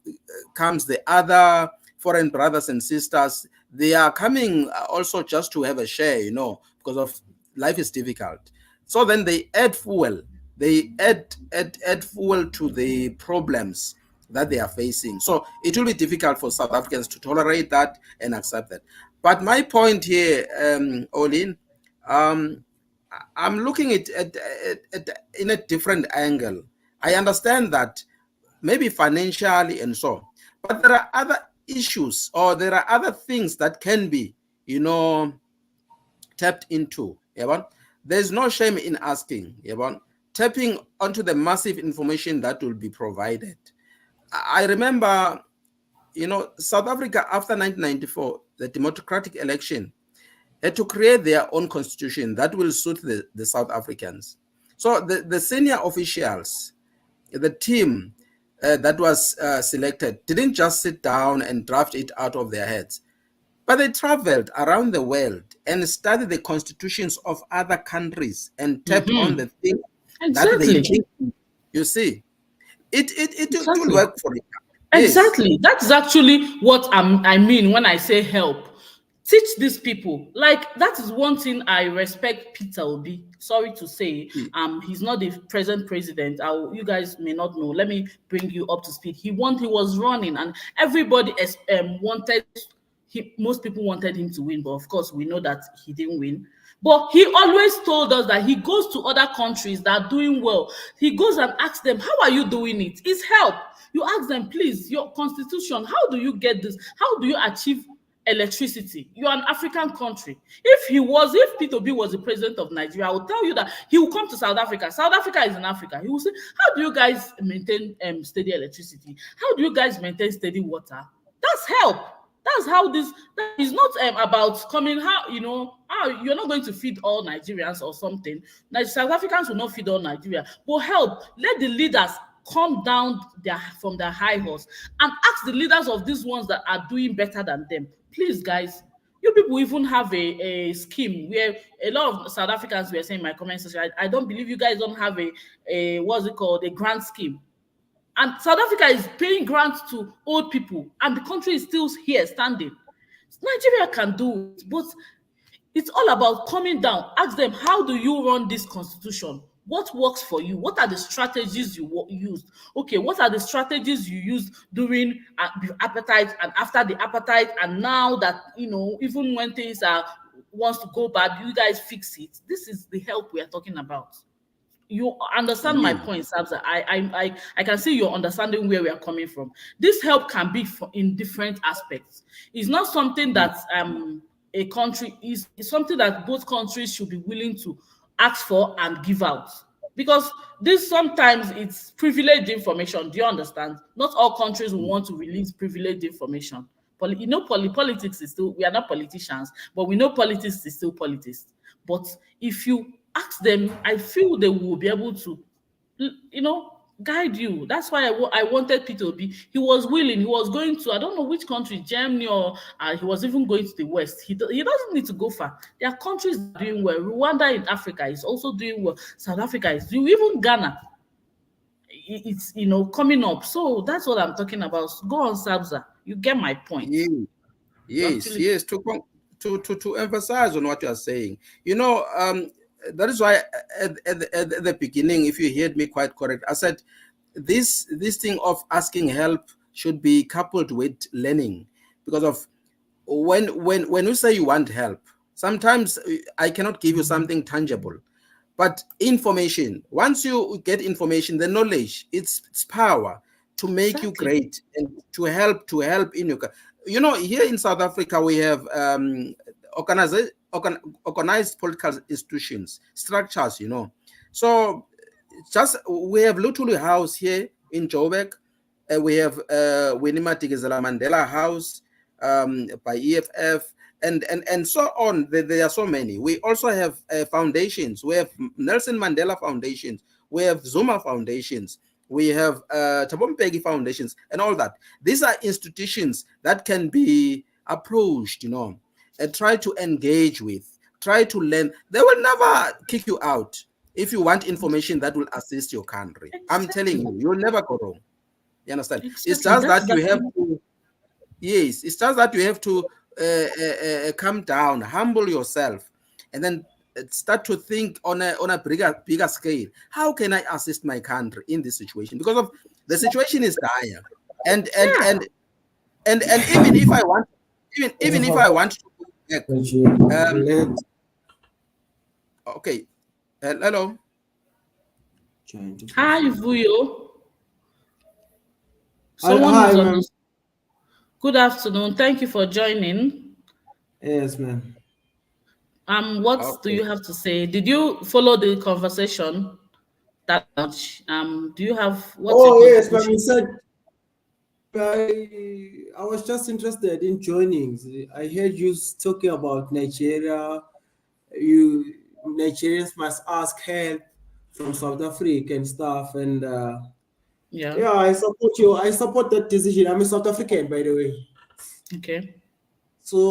comes the other foreign brothers and sisters. They are coming also just to have a share, because of life is difficult. So then they add fuel. They add fuel to the problems that they are facing. So it will be difficult for South Africans to tolerate that and accept that. But my point here, Olin, I'm looking at in a different angle. I understand that maybe financially and so, but there are other issues or there are other things that can be, tapped into. Yeah, there's no shame in asking. Yeah, tapping onto the massive information that will be provided. I remember, South Africa after 1994, the democratic election, had to create their own constitution that will suit the South Africans. So the senior officials, the team that was selected, didn't just sit down and draft it out of their heads, but they traveled around the world and studied the constitutions of other countries and tapped on the things that they Exactly. think. You see, it will Exactly. work for you. Yes. Exactly. That's actually what I mean when I say help. Teach these people. Like that is one thing I respect Peter Obi. Sorry to say, he's not the present president. You guys may not know. Let me bring you up to speed. He was running, and everybody wanted. Most people wanted him to win, but of course we know that he didn't win. But he always told us that he goes to other countries that are doing well. He goes and asks them, "How are you doing it?" It's help. You ask them, "Please, your constitution, how do you get this? How do you achieve electricity? You're an African country." If P2B was the president of Nigeria, I will tell you that he will come to South Africa. South Africa is in Africa. He will say, "How do you guys maintain steady electricity? How do you guys maintain steady water?" That's help. That's how this. That is not about coming. How you're not going to feed all Nigerians or something. Now, South Africans will not feed all Nigeria, but help. Let the leaders come down from their high horse and ask the leaders of these ones that are doing better than them. Please, guys, you people even have a scheme where a lot of South Africans were saying in my comment section, I don't believe you guys don't have a what's it called, a grant scheme. And South Africa is paying grants to old people, and the country is still here standing. Nigeria can do it, but it's all about coming down. Ask them, how do you run this constitution? What works for you? What are the strategies you used? Okay, what are the strategies you used during the appetite and after the appetite? And now that, even when things are wants to go bad, you guys fix it. This is the help we are talking about. You understand my Mm. point, Sabza. I can see you're understanding where we are coming from. This help can be in different aspects. It's not something that a country is something that both countries should be willing to ask for and give out. Because this sometimes it's privileged information. Do you understand? Not all countries will want to release privileged information. Politics is still, we are not politicians, but we know politics is still politics. But if you ask them, I feel they will be able to, guide you. That's why I wanted Peter Obi. He was willing. He was going to, I don't know which country, Germany, or he was even going to the West. He doesn't need to go far. There are countries that are doing well. Rwanda in Africa is also doing well. South Africa is doing, even Ghana. it's coming up. So that's what I'm talking about. Go on, Sabza. You get my point. Yeah. You Yes, actually yes. To emphasize on what you are saying, that is why at the beginning, if you heard me quite correct, I said this thing of asking help should be coupled with learning, because of when you say you want help, sometimes I cannot give you something tangible. But information, once you get information, the knowledge, it's power to make you exactly. great and to help in your. Here in South Africa, we have organized political institutions, structures. So just we have Lutuli House here in Joburg. We have Winnie Madikizela Mandela House by EFF, and so on. There are so many. We also have foundations. We have Nelson Mandela foundations. We have Zuma foundations. We have Thabo Mbeki foundations, and all that. These are institutions that can be approached, and try to engage with, try to learn. They will never kick you out if you want information that will assist your country. I'm telling Exactly. you, you'll never go wrong. You understand? It's Exactly. just That's that the you have thing. to. Yes, it's just that you have to calm down, humble yourself, and then start to think on a bigger scale. How can I assist my country in this situation? Because of the situation is dire, and and Yeah. and and even if I want, even if I want to go back, um, okay, hello. Hi, Vuyo. Someone Hi, is on ma'am. the. Good afternoon. Thank you for joining. Yes, ma'am. What do Okay. you have to say? Did you follow the conversation that much? Do you have what's your Oh, yes, ma'am. contribution? You said I was just interested in joining. I heard you talking about Nigeria. You Nigerians must ask help from South Africa and stuff. And Yeah. yeah, I support you. I support that decision. I'm a South African, by the way. Okay.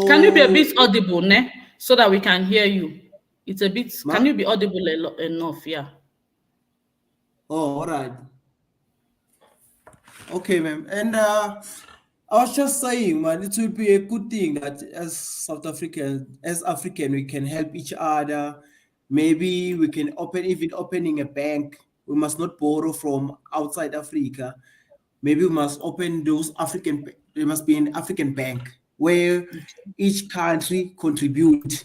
Can you be a So, bit audible, ne? So that we can hear you. It's a bit. Can ma? you be audible enough? Yeah. Oh, all right. Okay, ma'am. And I was just saying, man, it will be a good thing that as South African, as African, we can help each other. Maybe we can even opening a bank. We must not borrow from outside Africa. Maybe we must open those African. There must be an African bank where Okay. each country contribute,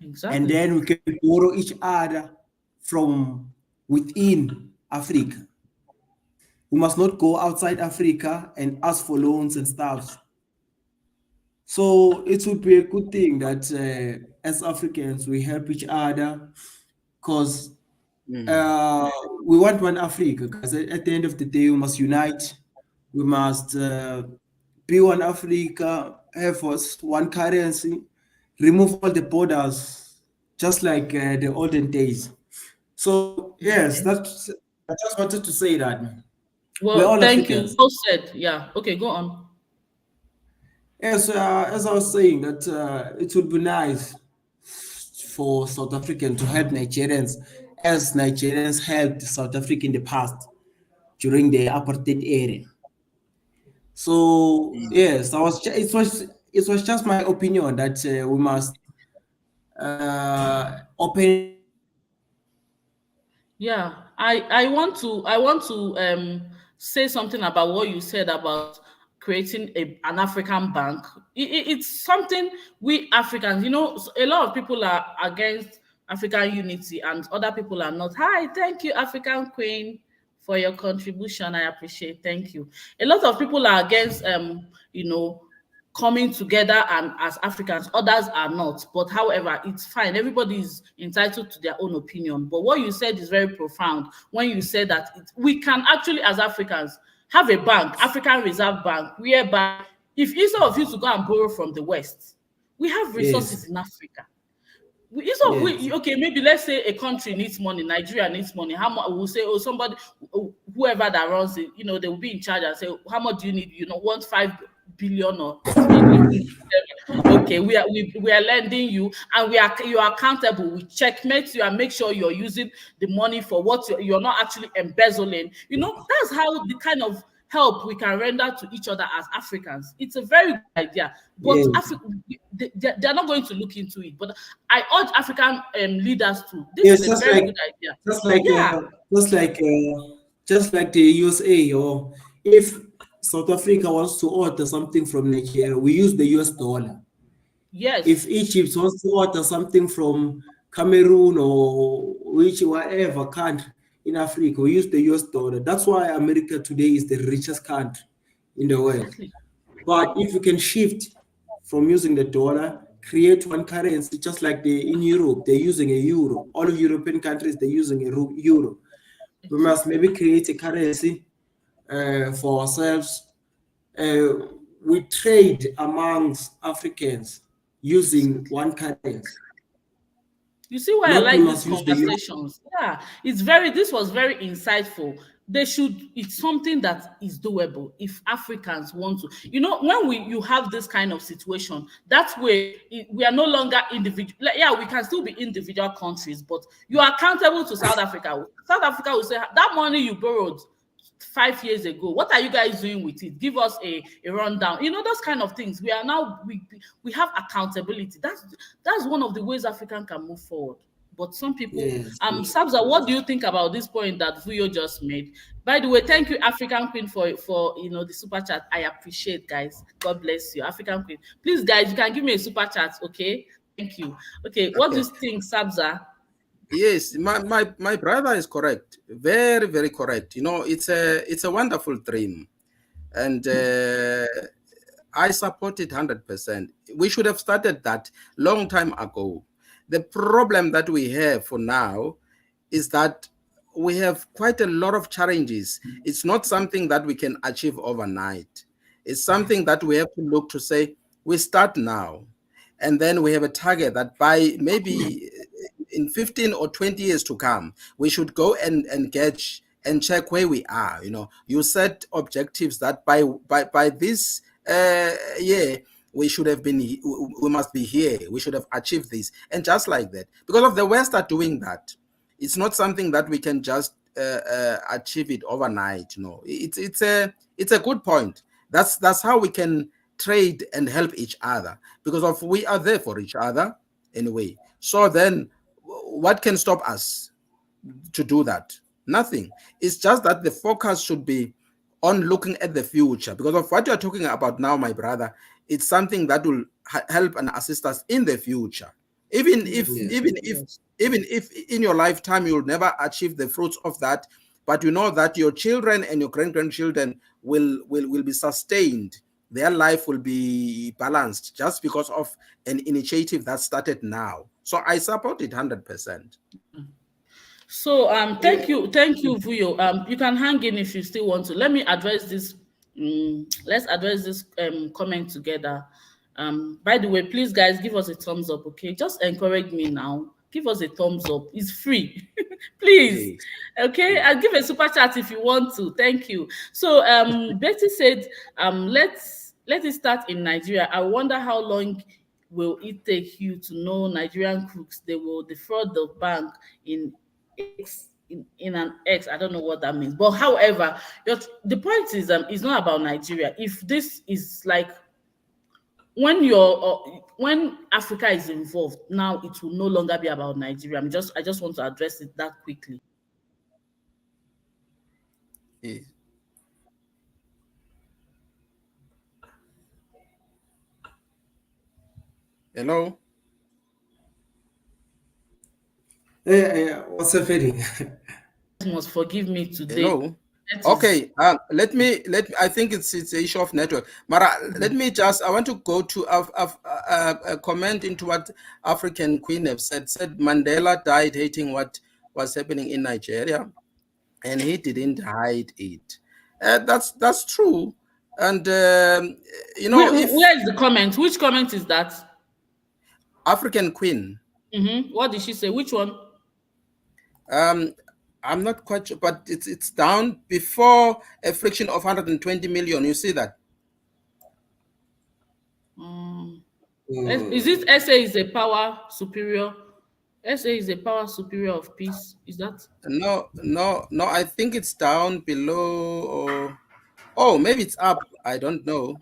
and Exactly. then we can borrow each other from within Africa. We must not go outside Africa and ask for loans and stuff. So it would be a good thing that as Africans we help each other because Mm. we want one Africa. Because at the end of the day, we must unite. We must be one Africa, have us one currency, remove all the borders, just like the olden days. So yes, Okay. that's. I just wanted to say that we're Well, all thank you. Africans. Well said. Yeah. Okay. Go on. Yes, as I was saying, that it would be nice for South African to help Nigerians as Nigerians helped South Africa in the past during the apartheid era. So Mm. yes, it was just my opinion that we must open Yeah, I want to say something about what you said about creating an African bank. It's something we Africans, a lot of people are against African unity and other people are not. Hi, thank you, African Queen, for your contribution. I appreciate. Thank you. A lot of people are against coming together and as Africans, others are not. But however, it's fine. Everybody is entitled to their own opinion. But what you said is very profound when you said that we can actually, as Africans, have a bank, African Reserve Bank, whereby if instead of you to go and borrow from the West, we have yes, resources in Africa. Instead of yes, okay, maybe let's say a country needs money, Nigeria needs money. How much we'll say, oh, somebody, whoever that runs it, they will be in charge and say, how much do you need? 1.5 billion or 3 billion. okay, we are lending you, and you are accountable. We checkmate you and make sure you're using the money for what you're not actually embezzling. That's how the kind of help we can render to each other as Africans. It's a very good idea, but Yes. they're not going to look into it. But I urge African leaders to. This is Yes, a very good idea. just like Yeah. uh, just like just like the USA, or if South Africa wants to order something from Nigeria, we use the US dollar. If Yes. Egypt wants to order something from Cameroon or whatever country in Africa, we use the US dollar. That's why America today is the richest country in the world. Exactly. But if you can shift from using the dollar, create one currency, just like in Europe, they're using a euro. All of European countries, they're using a euro. We must Exactly. maybe create a currency for ourselves. Uh, we trade amongst Africans using one currency. You see why I Not we like these must use the euro. conversations? Yeah, this was very insightful. It's something that is doable if Africans want to. When you have this kind of situation, that way we are no longer individual. Yeah, we can still be individual countries, but you are accountable to South Africa. South Africa will say that money you borrowed 5 years ago, what are you guys doing with it? Give us a rundown. Those kind of things. We are now we have accountability. That's one of the ways African can move forward. But some people, Yes. Sabza, what do you think about this point that Vuyo just made? By the way, thank you, African Queen, for the super chat. I appreciate, guys. God bless you, African Queen. Please, guys, you can give me a super chat, okay? Thank you. Okay, what do Okay. you think, Sabza? Yes, my brother is correct. Very, very correct. It's a wonderful dream, and I support it 100%. We should have started that long time ago. The problem that we have for now is that we have quite a lot of challenges. It's not something that we can achieve overnight. It's something that we have to look to say, we start now. And then we have a target that by maybe in 15 or 20 years to come, we should go and engage and check where we are. You set objectives that by this year, we should have been, we must be here. We should have achieved this. And just like that, because of the West are doing that, it's not something that we can just achieve it overnight. It's a good point. That's how we can trade and help each other, because of we are there for each other anyway. So then, what can stop us to do that? Nothing. It's just that the focus should be on looking at the future, because of what you're talking about now, my brother. It's something that will help and assist us in the future. Even if Yes. even if in your lifetime you'll never achieve the fruits of that, but you know that your children and your grandchildren will be sustained. Their life will be balanced just because of an initiative that started now. So I support it 100%. So thank you, Vuyo. You can hang in if you still want to. Let me address this. Let's address this comment together. By the way, please, guys, give us a thumbs up, okay? Just encourage me now. Give us a thumbs up. It's free, please. Yes. Okay, I'll give a super chat if you want to. Thank you. So Betty said, let it start in Nigeria. I wonder how long will it take you to know Nigerian crooks? They will defraud the bank in in an X. I don't know what that means. But however, the point is it's not about Nigeria. If this is like when Africa is involved, now it will no longer be about Nigeria. I just want to address it that quickly. Yes. Hello. What's happening? You must forgive me today. Hello. That is Okay. Let me. I think it's the issue of network. Mara, let me just. I want to go to a comment into what African Queen have said. Said Mandela died hating what was happening in Nigeria, and he didn't hide it. That's true. And if where is the comment? Which comment is that? African Queen. What did she say? Which one? I'm not quite sure, but it's down before a friction of 120 million. You see that? Is it SA is a power superior? SA is a power superior of peace. Is that? No, no, no. I think it's down below, or oh, maybe it's up. I don't know.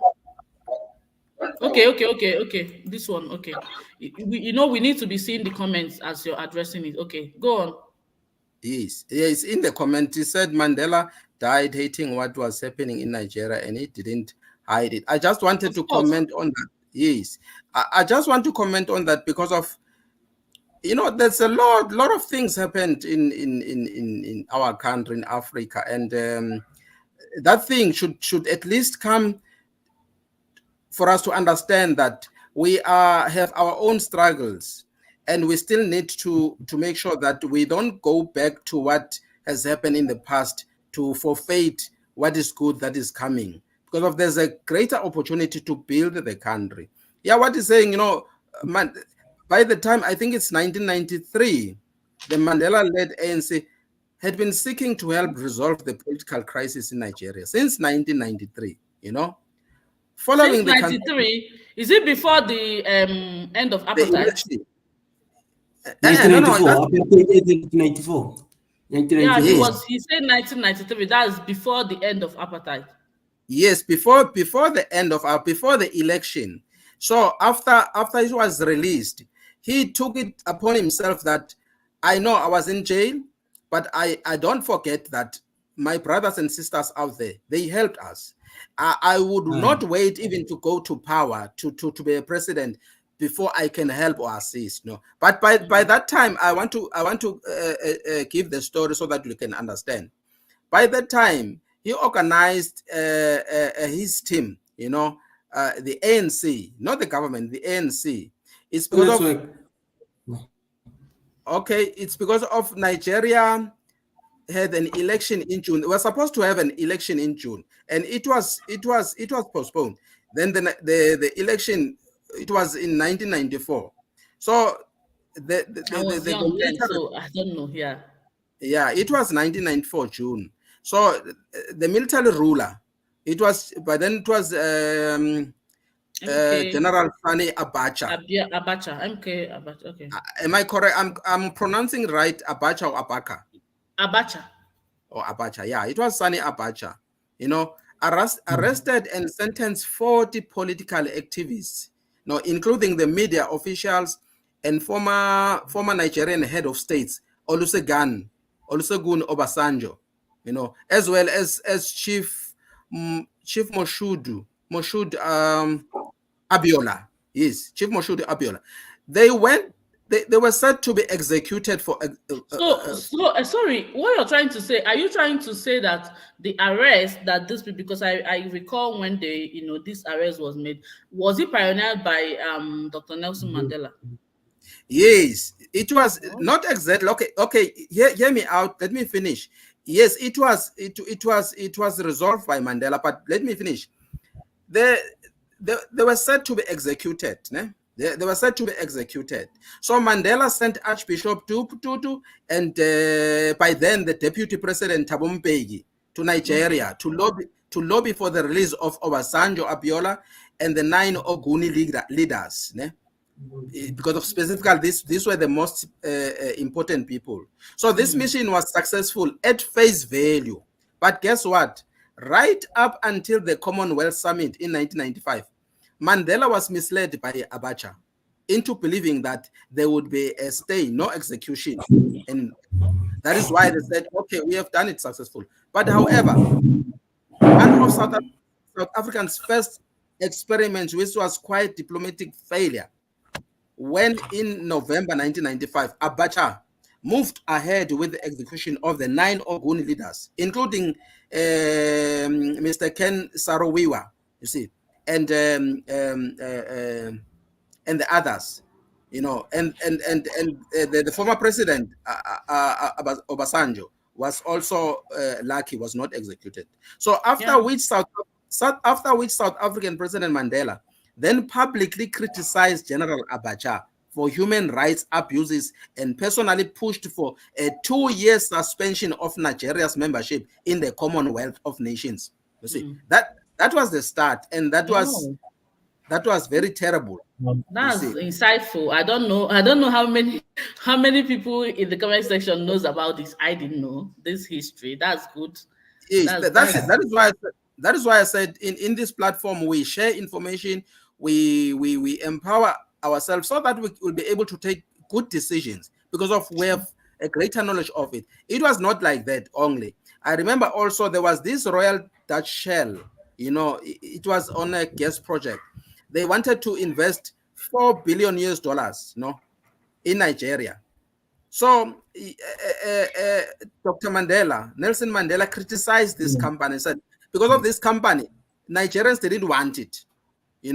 Okay. This one, okay. We need to be seeing the comments as you're addressing it. Okay, go on. Yes, yes. In the comment, he said Mandela died hating what was happening in Nigeria, and he didn't hide it. I just wanted to Of course. comment on that. Yes, I just want to comment on that because of, there's a lot of things happened in our country in Africa, and that thing should at least come for us to understand that we have our own struggles, and we still need to make sure that we don't go back to what has happened in the past to forfeit what is good that is coming, because of there's a greater opportunity to build the country. Yeah, what he's saying, man, by the time I think it's 1993, the Mandela-led ANC had been seeking to help resolve the political crisis in Nigeria since 1993, Since following the 93, is it before the end of apartheid? election. No, no, 1994, up until 1994. Yeah, 1994. he said 1993. That's before the end of apartheid. yes, before before the election. So after it was released, he took it upon himself that I know I was in jail, but I don't forget that my brothers and sisters out there, they helped us. I would not wait even to go to power to be a president before I can help or assist. No, but by that time, I want to give the story so that you can understand. By that time, he organized his team. The ANC, not the government, the ANC. It's because it's because of Nigeria had an election in June. We were supposed to have an election in June, and it was postponed. Then the election, it was in 1994. So I was young then, military, so I don't know. Yeah. yeah, it was 1994 June. So the military ruler, it was by then it was MK General Sani Abacha. Abacha. MK Abacha. Okay. Am I correct? I'm pronouncing right, Abacha or Abaka? Abacha. Or Abacha, yeah, it was Sani Abacha. Arrested and sentenced 40 political activists, including the media officials and former Nigerian head of states Olusegun Obasanjo, as well as Chief Moshood Abiola. Yes, Chief Moshood Abiola. They were said to be executed for. Sorry, what you're trying to say? Are you trying to say that the arrest that this people? Because I recall when this arrest was made, was it pioneered by Dr. Nelson Mandela? Yes, it was not exactly. Okay. Hear me out. Let me finish. Yes, it was resolved by Mandela, but let me finish. They were said to be executed. They were said to be executed. So Mandela sent Archbishop Tutu and by then the Deputy President Thabo Mbeki to Nigeria to lobby for the release of Obasanjo, Abiola, and the 9 Oguni leaders. Because of specifically these were the most important people. So this mission was successful at face value. But guess what? Right up until the Commonwealth Summit in 1995, Mandela was misled by Abacha into believing that there would be a stay, no execution. And that is why they said, okay, we have done it successful. But however, one of South Africa's first experiments, which was quite diplomatic failure, when in November 1995, Abacha moved ahead with the execution of the 9 Oguni leaders, including Mr. Ken Saro-Wiwa, you see, and the others, and the former president Obasanjo was also lucky, was not executed. So after which South African President Mandela then publicly criticized General Abacha for human rights abuses and personally pushed for a 2-year suspension of Nigeria's membership in the Commonwealth of Nations. You see, that was the start, and that was That was very terrible. You That's see, insightful. I don't know how many people in the comment section knows about this. I didn't know this history. That's good. yes, that's That's it. That is why I said in this platform we share information, we empower ourselves so that we will be able to take good decisions because of we have a greater knowledge of it. It was not like that only. I remember also there was this Royal Dutch Shell. It was on a gas project. They wanted to invest $4 billion, in Nigeria. So Dr. Nelson Mandela criticized this company and said, because of this company, Nigerians didn't want it. They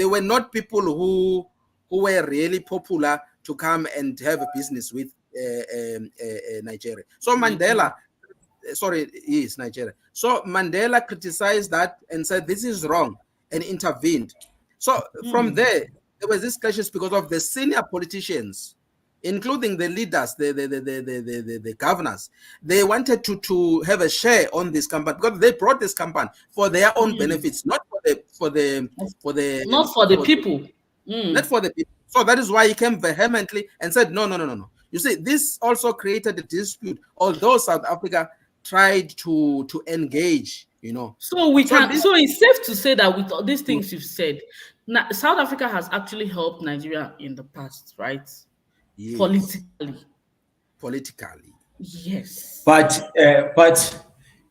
were not people who were really popular to come and have a business with Nigeria. So Nigeria. Nigeria. So Mandela criticized that and said this is wrong and intervened. So from there was this clashes because of the senior politicians, including the leaders, the governors. They wanted to have a share on this company because they brought this company for their own benefits, not Not for the people. not for the people. So that is why he came vehemently and said, no, no, no, no, no. You see, this also created a dispute, although South Africa tried to engage, So so it's safe to say that with all these Mm. things you've said, South Africa has actually helped Nigeria in the past, right? Yes, Politically. politically. Yes. But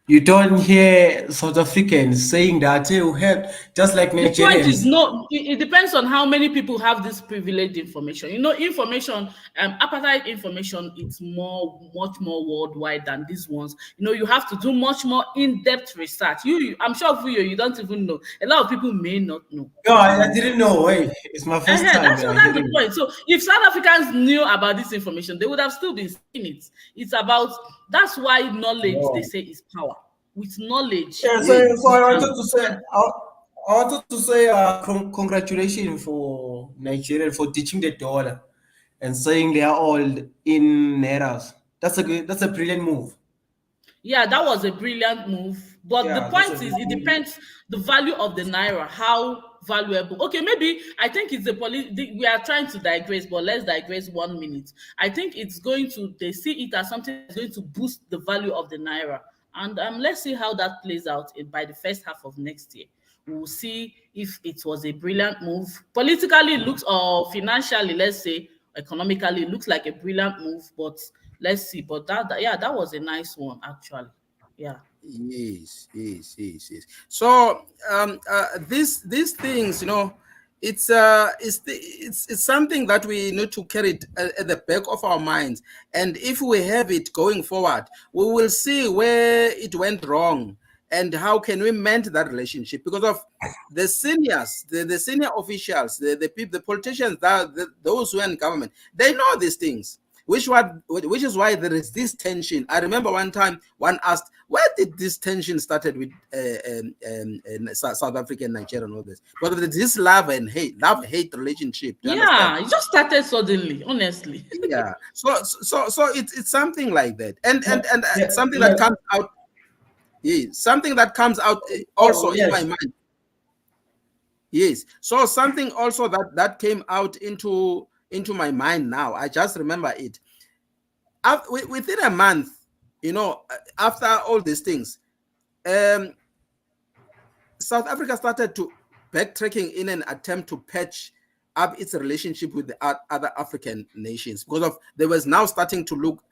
you don't hear South Africans saying that they will help, just like The point is, Nigerians. no, it depends on how many people have this privileged information. Information, apartheid information, it's much more worldwide than these ones. You have to do much more in-depth research. I'm sure for you don't even know. A lot of people may not know. No, I didn't know. Hey, it's my first time That's the hearing. point. So if South Africans knew about this information, they would have still been saying it. That's why knowledge, they Wow. say, is power. With knowledge, Yeah, so we I can. wanted to say, I wanted to say, congratulations for Nigeria for teaching the dollar and saying they are all in Neras. That's a brilliant move. Yeah, that was a brilliant move. But the Yeah, that's a point is, it brilliant move. depends the value of the naira, how valuable. Okay, maybe I think it's we are trying to digress, but let's digress 1 minute. I think they see it as something that's going to boost the value of the naira. And let's see how that plays out by the first half of next year. We'll see if it was a brilliant move. Politically, it looks, or financially, let's say, economically, it looks like a brilliant move, but let's see. But yeah, that was a nice one, actually. Yeah. Yes, yes, yes, yes. So these things, it's something that we need to carry it at the back of our minds. And if we have it going forward, we will see where it went wrong and how can we mend that relationship because of the seniors, the senior officials, the people, the politicians, those who are in government. They know these things. Which is why there is this tension. I remember one time one asked, where did this tension started with South Africa and Nigeria and all this? But this love-hate relationship. Do you understand? Yeah, it just started suddenly, honestly. Yeah. So it's something like that, and Yeah, something that yeah. comes out. Yeah, something that comes out Oh, also in my yes. mind. Yes. So something also that came out into my mind now. I just remember it. Within a month, after all these things, um, South Africa started to backtracking in an attempt to patch up its relationship with the other African nations because of they was now starting to look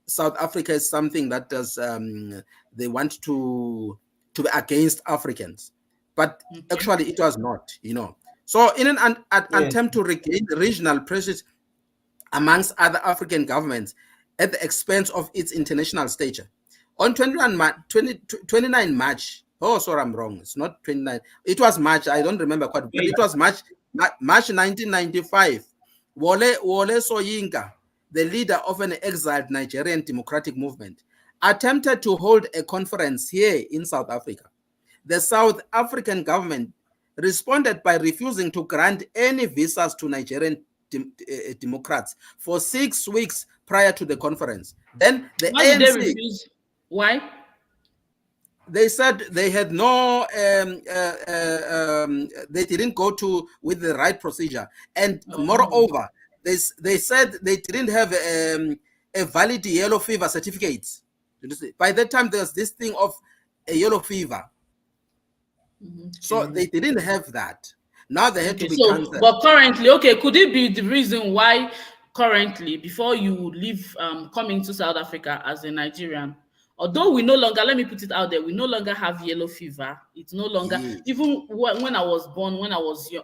South Africa as something that does they want to be against Africans, but Okay. actually it was not. So in an Yes. attempt to regain regional prestige amongst other African governments at the expense of its international stature. On 29 March, oh, sorry, I'm wrong. It's not 29. It was March. I don't remember quite, but it was March 1995. Wole Soyinka, the leader of an exiled Nigerian democratic movement, attempted to hold a conference here in South Africa. The South African government responded by refusing to grant any visas to Nigerian Democrats for 6 weeks prior to the conference. Then the Why did they ANC, refuse? Why? they said they had no, they didn't go to with the right procedure, and moreover, they said they didn't have a valid yellow fever certificate. By that time, there's this thing of a yellow fever, so they didn't have that. Now they had to be So, cancelled. but currently, could it be the reason why currently, before you leave, coming to South Africa as a Nigerian, although we no longer, let me put it out there, we no longer have yellow fever. It's no longer, Yes. even when I was born, when I was young,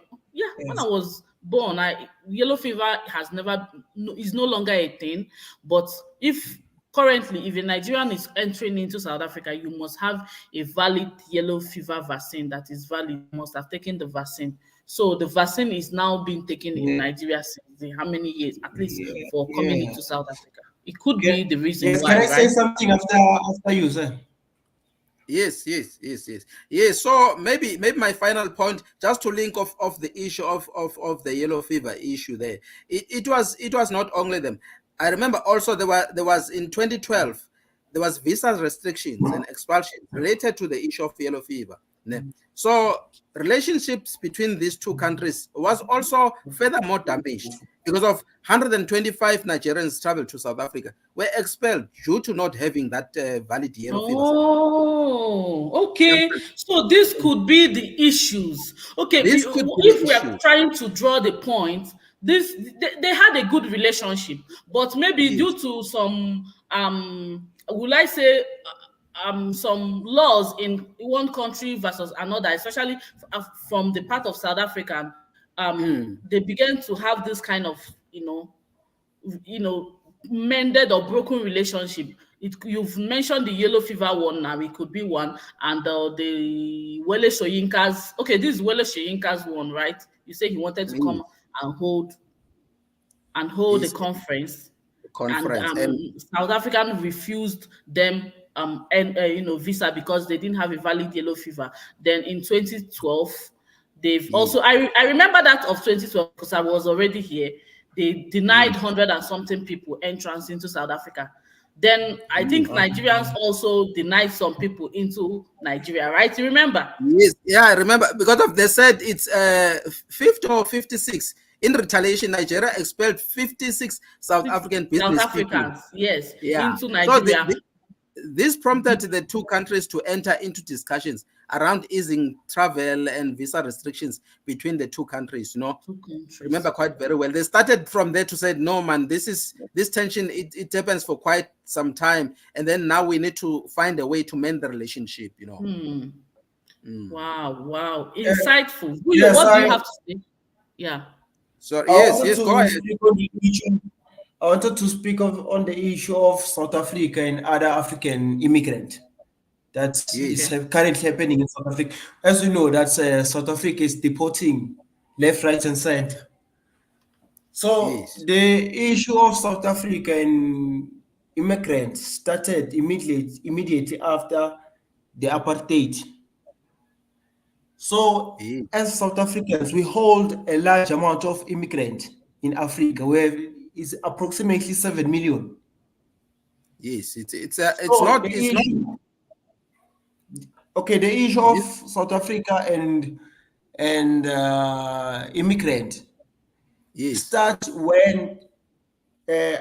when I was born, yellow fever has never, is no longer a thing. But if currently, if a Nigerian is entering into South Africa, you must have a valid yellow fever vaccine that is valid. You must have taken the vaccine. So the vaccine is now being taken in Yeah. Nigeria since how many years, at least Yeah. for coming Yeah. into South Africa. It could be the reason Yes, why, can I say right? something after you, sir? Yes. So maybe my final point, just to link of the issue of the yellow fever issue there. It was not only them. I remember also there was in 2012 there was visa restrictions and expulsions related to the issue of yellow fever. So relationships between these two countries was also furthermore damaged because of 125 Nigerians traveled to South Africa were expelled due to not having that valid yellow fever certificate. Oh, okay. So this could be the issues. Okay, This could be the if we are issue. trying to draw the point, they had a good relationship, but maybe Yes. due to some will I say some laws in one country versus another, especially from the part of South Africa, they began to have this kind of you know mended or broken relationship. You've mentioned the yellow fever one now, it could be one, and the Wele Soyinka's, okay, this is Wele Soyinka's one, right? You say he wanted to come and hold a Yes. conference, and Conference. And South African refused them and visa because they didn't have a valid yellow fever. Then in 2012, they've yes. also, I remember that of 2012 because I was already here. They denied 100 and something people entrance into South Africa. Then I think Nigerians also denied some people into Nigeria, right? You remember? Yes, yeah, I remember because of they said it's 50 or 56. In retaliation, Nigeria expelled 56 South African South business people. Africans, yes, Yeah. into So Nigeria. this prompted the two countries to enter into discussions around easing travel and visa restrictions between the two countries. Two countries. Remember quite very well. They started from there to say, no, man, this tension, it happens for quite some time. And then now we need to find a way to mend the relationship, Wow. Insightful. Yes, What do you have to say? Yeah. So I yes, wanted go to ahead. speak on the issue. I wanted to speak on the issue of South Africa and other African immigrants that is currently happening in South Africa. As you know, that South Africa is deporting left, right, and center. So Yes. the issue of South African immigrants started immediately after the apartheid. So Yes. as South Africans, we hold a large amount of immigrants in Africa, where is approximately 7 million. Yes, it's So not the issue, okay, the issue of yes, South Africa and immigrant yes, starts when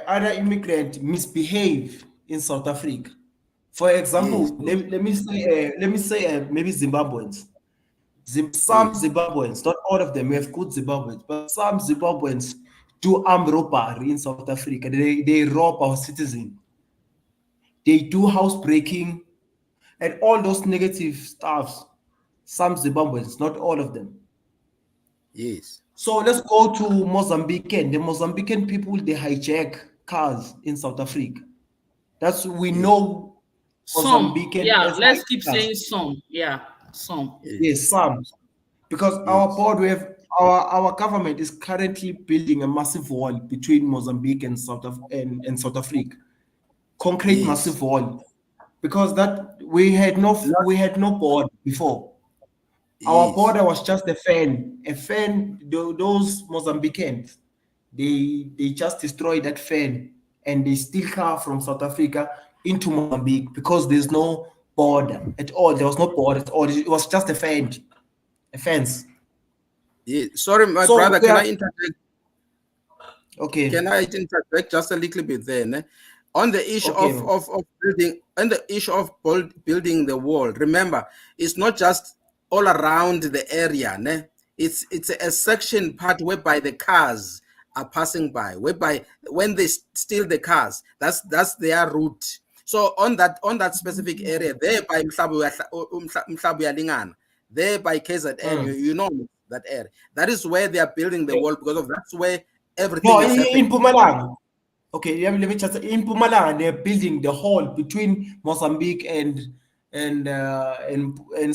other immigrants misbehave in South Africa. For yes, example, let me say maybe Zimbabweans. Some yes, Zimbabweans, not all of them, we have good Zimbabweans, but some Zimbabweans do armed robbery in South Africa. They rob our citizens. They do housebreaking and all those negative stuffs. Some Zimbabweans, not all of them. yes, So let's go to Mozambican. The Mozambican people, they hijack cars in South Africa. That's we yes, know Some. Mozambican Yeah. as Let's keep hijackers. saying some. Yeah. Some. yes, Yes, some. Because our yes, board, we have our government is currently building a massive wall between Mozambique and and South Africa. Concrete yes. massive wall. Because that Not we had no board before. Our yes, border was just a fan. A fan, those Mozambicans, they just destroyed that fan and they steal car from South Africa into Mozambique because there's no border at all. There was no border at all. It was just a fence. A fence. Yeah. Sorry, my So brother, we can are I interject? Can okay. I interject just a little bit there? Ne? On the issue Okay. of building, on the issue of building the wall, remember, it's not just all around the area. Ne? It's a section part whereby the cars are passing by, whereby when they steal the cars, that's their route. So on that specific area, there by Mhlabu Yalingana, there by KZN, Mm. you know that area. That is where they are building the Yeah. wall because of that's where No, everything is in happening. Pumalanga. Okay, let me just say, in Pumalanga, they're building the hall between Mozambique and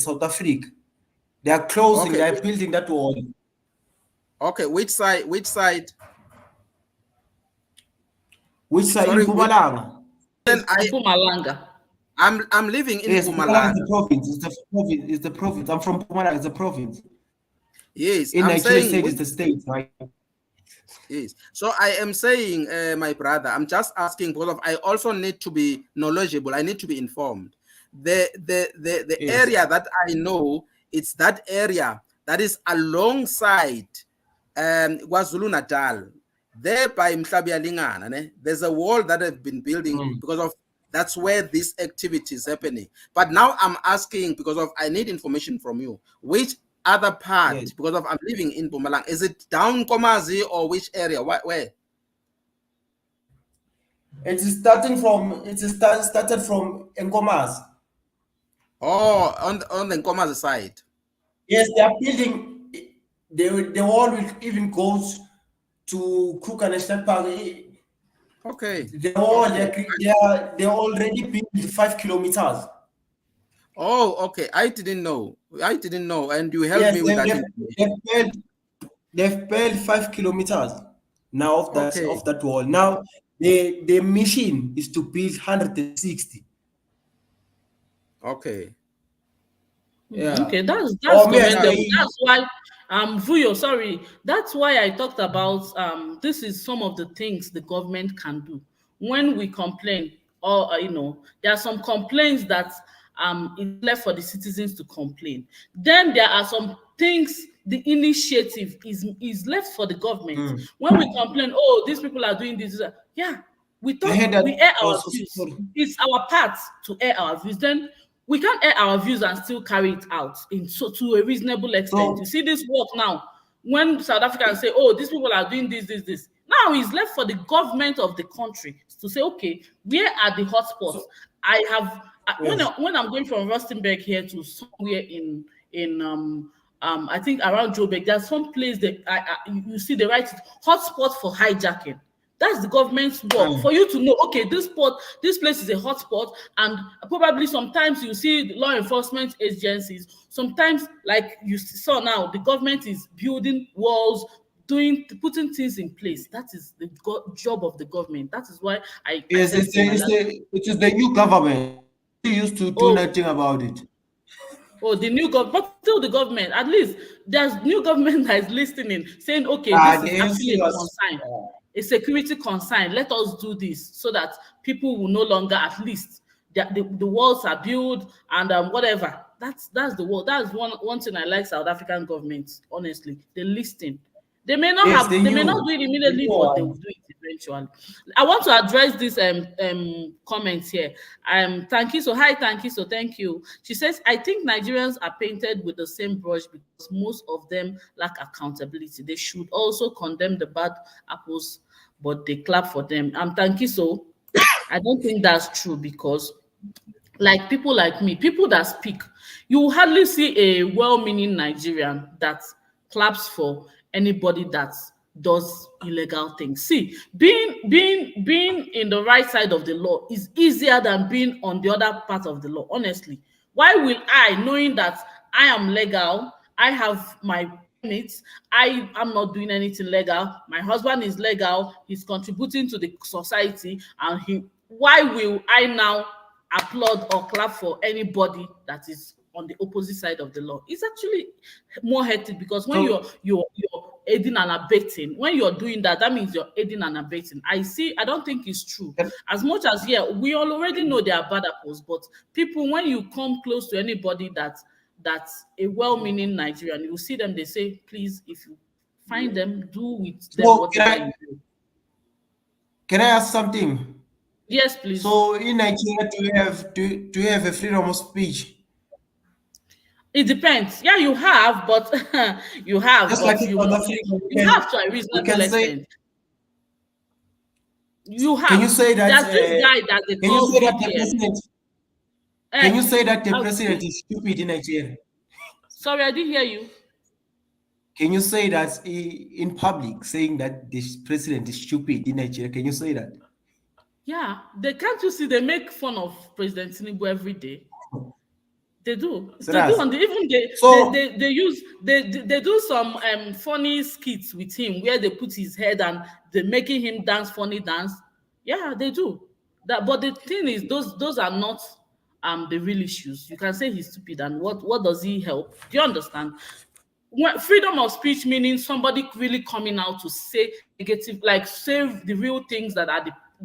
South Africa. They are closing. Okay, They are building that wall. okay. Which side? Which side? Which side in Sorry, which? Pumalanga? Then Mpumalanga. I'm living in Yes, Pumalanga is Mpumalanga. the province. It's the province. It's the province. I'm from Pumalanga. It's the province. Yes, In I'm Nigeria, saying state which. is the state, right? Yes. So I am saying, my brother, I'm just asking because of I also need to be knowledgeable. I need to be informed. The Yes. area that I know, it's that area that is alongside KwaZulu Natal. There by Mhlabialingana, ne, there's a wall that have been building Mm. because of that's where this activity is happening. But now I'm asking because of I need information from you. Which other part? Yes. Because of I'm living in Bumalang. Is it down Komazi or which area? Where? It is started from Nkomas. Oh, on the Komazi side. Yes, they are building. The wall will even goes to Kruger National Park. Okay. The wall Okay. they already built 5 kilometers. Oh, okay. I didn't know. I didn't know. And you helped Yes, me with that information. they've built 5 kilometers now Okay. of that wall. Now the mission is to build 160. Okay. Yeah. Okay, that's Or me, I commendable. say That's why Vuyo, sorry. That's why I talked about this is some of the things the government can do. When we complain, or there are some complaints that it's left for the citizens to complain. Then there are some things the initiative is left for the government. mm, When we complain, oh, these people are doing this, yeah, we I talk, heard that we air our also. views. It's our part to air our views. Then we can't air our views and still carry it out in so to a reasonable extent. So You see this work now. When South Africans say, "Oh, these people are doing this," now it's left for the government of the country to say, "Okay, where are the hotspots?" so I have yes. when I'm going from Rustenburg here to somewhere in I think around Joburg, there's some place that you see they write it hotspot for hijacking. That's the government's work Mm. for you to know. Okay, this place is a hotspot, and probably sometimes you see the law enforcement agencies. Sometimes, like you saw now, the government is building walls, putting things in place. That is the job of the government. That is why I Yes, said in my last. it is the new government. They used to do Oh, nothing about it. oh, the new government, but still the government. At least there's new government that is listening, saying, okay, this is They actually see a us. concern, a security concern. Let us do this so that people will no longer, at least, the walls are built and whatever. That's the wall. That's one thing I like South African government. Honestly, they listen. Yes, the They may not new, do it the immediately, new but they will one. do it eventually. I want to address this comments here. Thank you. So hi, thank you. So thank you. She says, I think Nigerians are painted with the same brush because most of them lack accountability. They should also condemn the bad apples, but they clap for them. Thank you. So I don't think that's true because like people like me, people that speak, you hardly see a well-meaning Nigerian that claps for anybody that does illegal things. See, being in the right side of the law is easier than being on the other part of the law, honestly. Why will I, knowing that I am legal, I have my permits, I am not doing anything legal, my husband is legal, he's contributing to the society, and why will I now applaud or clap for anybody that is on the opposite side of the law. It's actually more hectic, because when So you're aiding and abetting, when you're doing that, that means you're aiding and abetting. I don't think it's true. can, As much as, yeah, we all already know there are bad apples, but people, when you come close to anybody that's a well-meaning Nigerian, you see them, they say, please, if you find them, do with them so whatever you do. can I ask something? Yes, please. So in Nigeria, do you have a freedom of speech? It depends. Yeah, you have, but you have, Just like but in South Africa, you have to a we reasonable can say, extent. You can you have. say that There's this guy that they can you call say that the VDM. president can Eh, you say that the uh, president is stupid in Nigeria? sorry, I didn't hear you. Can you say that in public, saying that this president is stupid in Nigeria? Can you say that? Yeah, they can't you see they make fun of President Tinubu every day. They do. So They do, that's and they even so they use they do some funny skits with him where they put his head and they're making him dance funny dance. Yeah, they do. That, but the thing is, those are not the real issues. You can say he's stupid, and what does he help? Do you understand? When freedom of speech meaning somebody really coming out to say negative, like say the real things that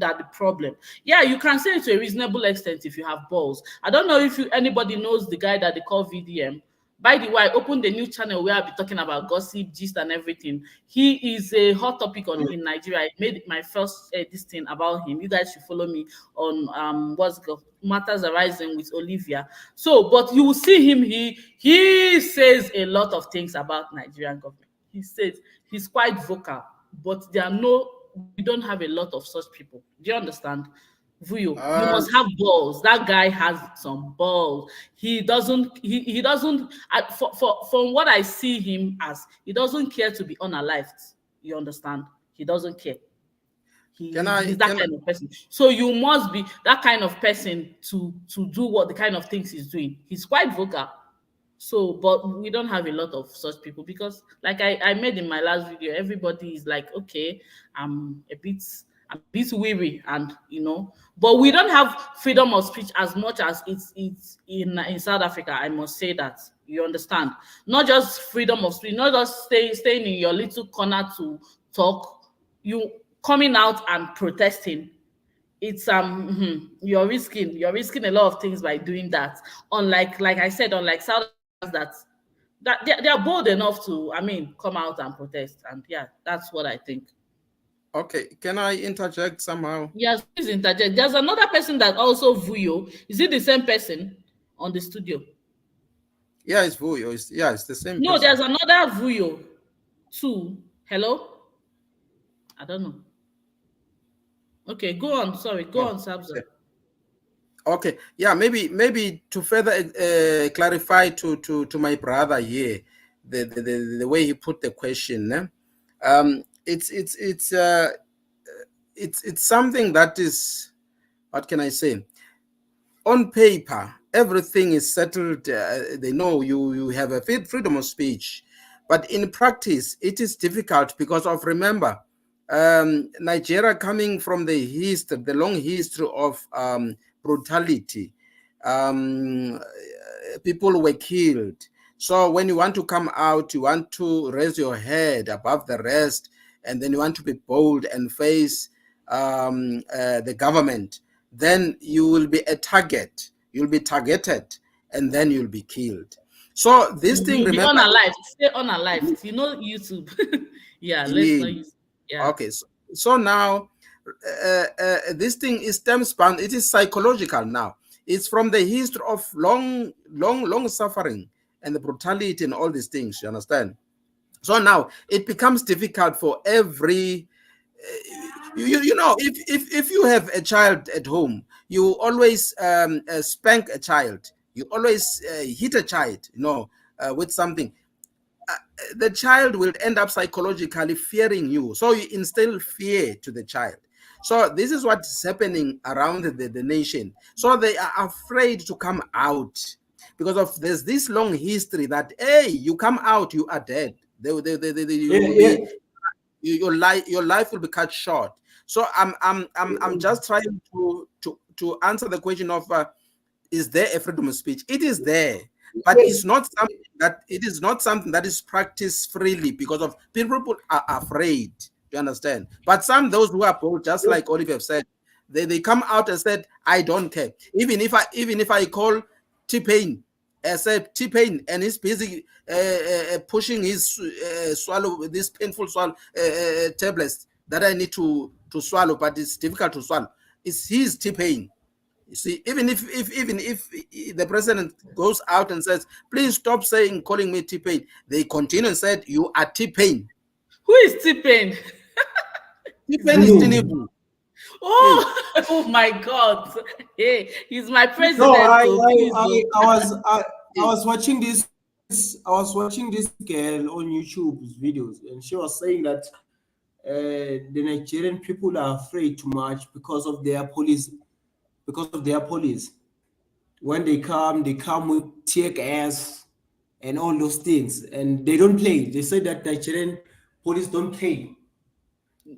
the problem. Yeah, you can say it to a reasonable extent if you have balls. I don't know if anybody knows the guy that they call VDM. By the way, I opened a new channel where I'll be talking about gossip, gist, and everything. He is a hot topic in Nigeria. I made my first this thing about him. You guys should follow me on what's it called, Matters Arising with Olivia. So, but you will see him. He says a lot of things about Nigerian government. He says he's quite vocal, but there are no. We don't have a lot of such people. Do you understand? Vuyo, you Uh, must have balls. That guy has some balls. He doesn't. He doesn't. From what I see him as, he doesn't care to be unalived. You understand? He doesn't care. can He's I that can kind of person. So you must be that kind of person to do what the kind of things he's doing. He's quite vocal. So, but we don't have a lot of such people because, like I made in my last video, everybody is like, okay, I'm a bit weary, and but we don't have freedom of speech as much as it's in South Africa. I must say that, you understand. Not just freedom of speech, not just staying in your little corner to talk. You coming out and protesting, it's you're risking a lot of things by doing that. Unlike, like I said, unlike South Africans that they are bold enough to, come out and protest. And yeah, that's what I think. okay, can I interject somehow? Yes, please interject. There's another person that also Vuyo. Is it the same person on the studio? Yeah, it's Vuyo. It's the same No, person. there's another Vuyo too. Hello? I don't know. Okay, go on. Sorry, go Oh, on, Sabza. okay. Okay, yeah, maybe to further clarify to my brother here, the way he put the question, it's something that is, what can I say? On paper, everything is settled. They know you have a freedom of speech, but in practice, it is difficult because of, remember, Nigeria coming from the long history of brutality. People were killed. So when you want to come out, you want to raise your head above the rest, and then you want to be bold and face the government. Then you will be a target. You'll be targeted, and then you'll be killed. So this thing, You'll be remember, unalived. Stay unalived. You know YouTube. Yeah, let's not use. Yeah. okay. So now this thing is time span. It is psychological now. It's from the history of long suffering and the brutality and all these things. You understand? So now it becomes difficult for every. You know, if you have a child at home, you always spank a child. You always hit a child. With something. The child will end up psychologically fearing you. So you instill fear to the child. So this is what is happening around the nation. So they are afraid to come out because there's this long history that, hey, you come out, you are dead. You will yeah, be, your life will be cut short. So I'm just trying to answer the question of is there a freedom of speech? It is there. but Yes. it's not something that it is not something that is practiced freely because of people are afraid. You understand? But some those who are bold, just like Oliver said, they come out and said, I don't care. Even if I call T-Pain, I said T-Pain, and he's busy pushing his swallow this painful swallow tablets that I need to swallow, but it's difficult to swallow. It's his T-Pain. You see, even if the president goes out and says, please stop calling me T-Pain, they continue and said, you are T-Pain. Who is T-Pain? T-Pain is Tinubu. Hey. Oh, oh my God. Hey, he's my No, president, oh, please. Oh. I was watching this girl on YouTube's videos, and she was saying that the Nigerian people are afraid too much because of their police. Because of their police, when they come with tear gas and all those things, and they don't play. They say that Nigerian police don't play.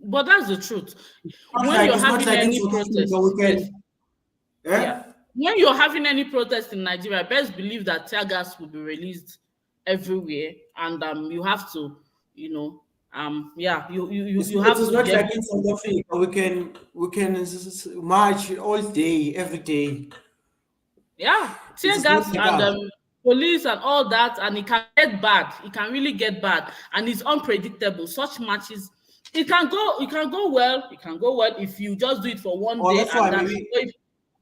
But that's the truth. When Like you're it's not having like in any South Africa protest, we yes, can. yeah. Yeah. When you're having any protest in Nigeria, best believe that tear gas will be released everywhere, and you have to, yeah, you It have is to not get. like in South Africa. We can march all day, every day. Yeah, It tear is not gas like and us. police and all that, and it can get bad. It can really get bad, and it's unpredictable. Such matches, it can go well. It can go well if you just do it for one Or day and that. But if,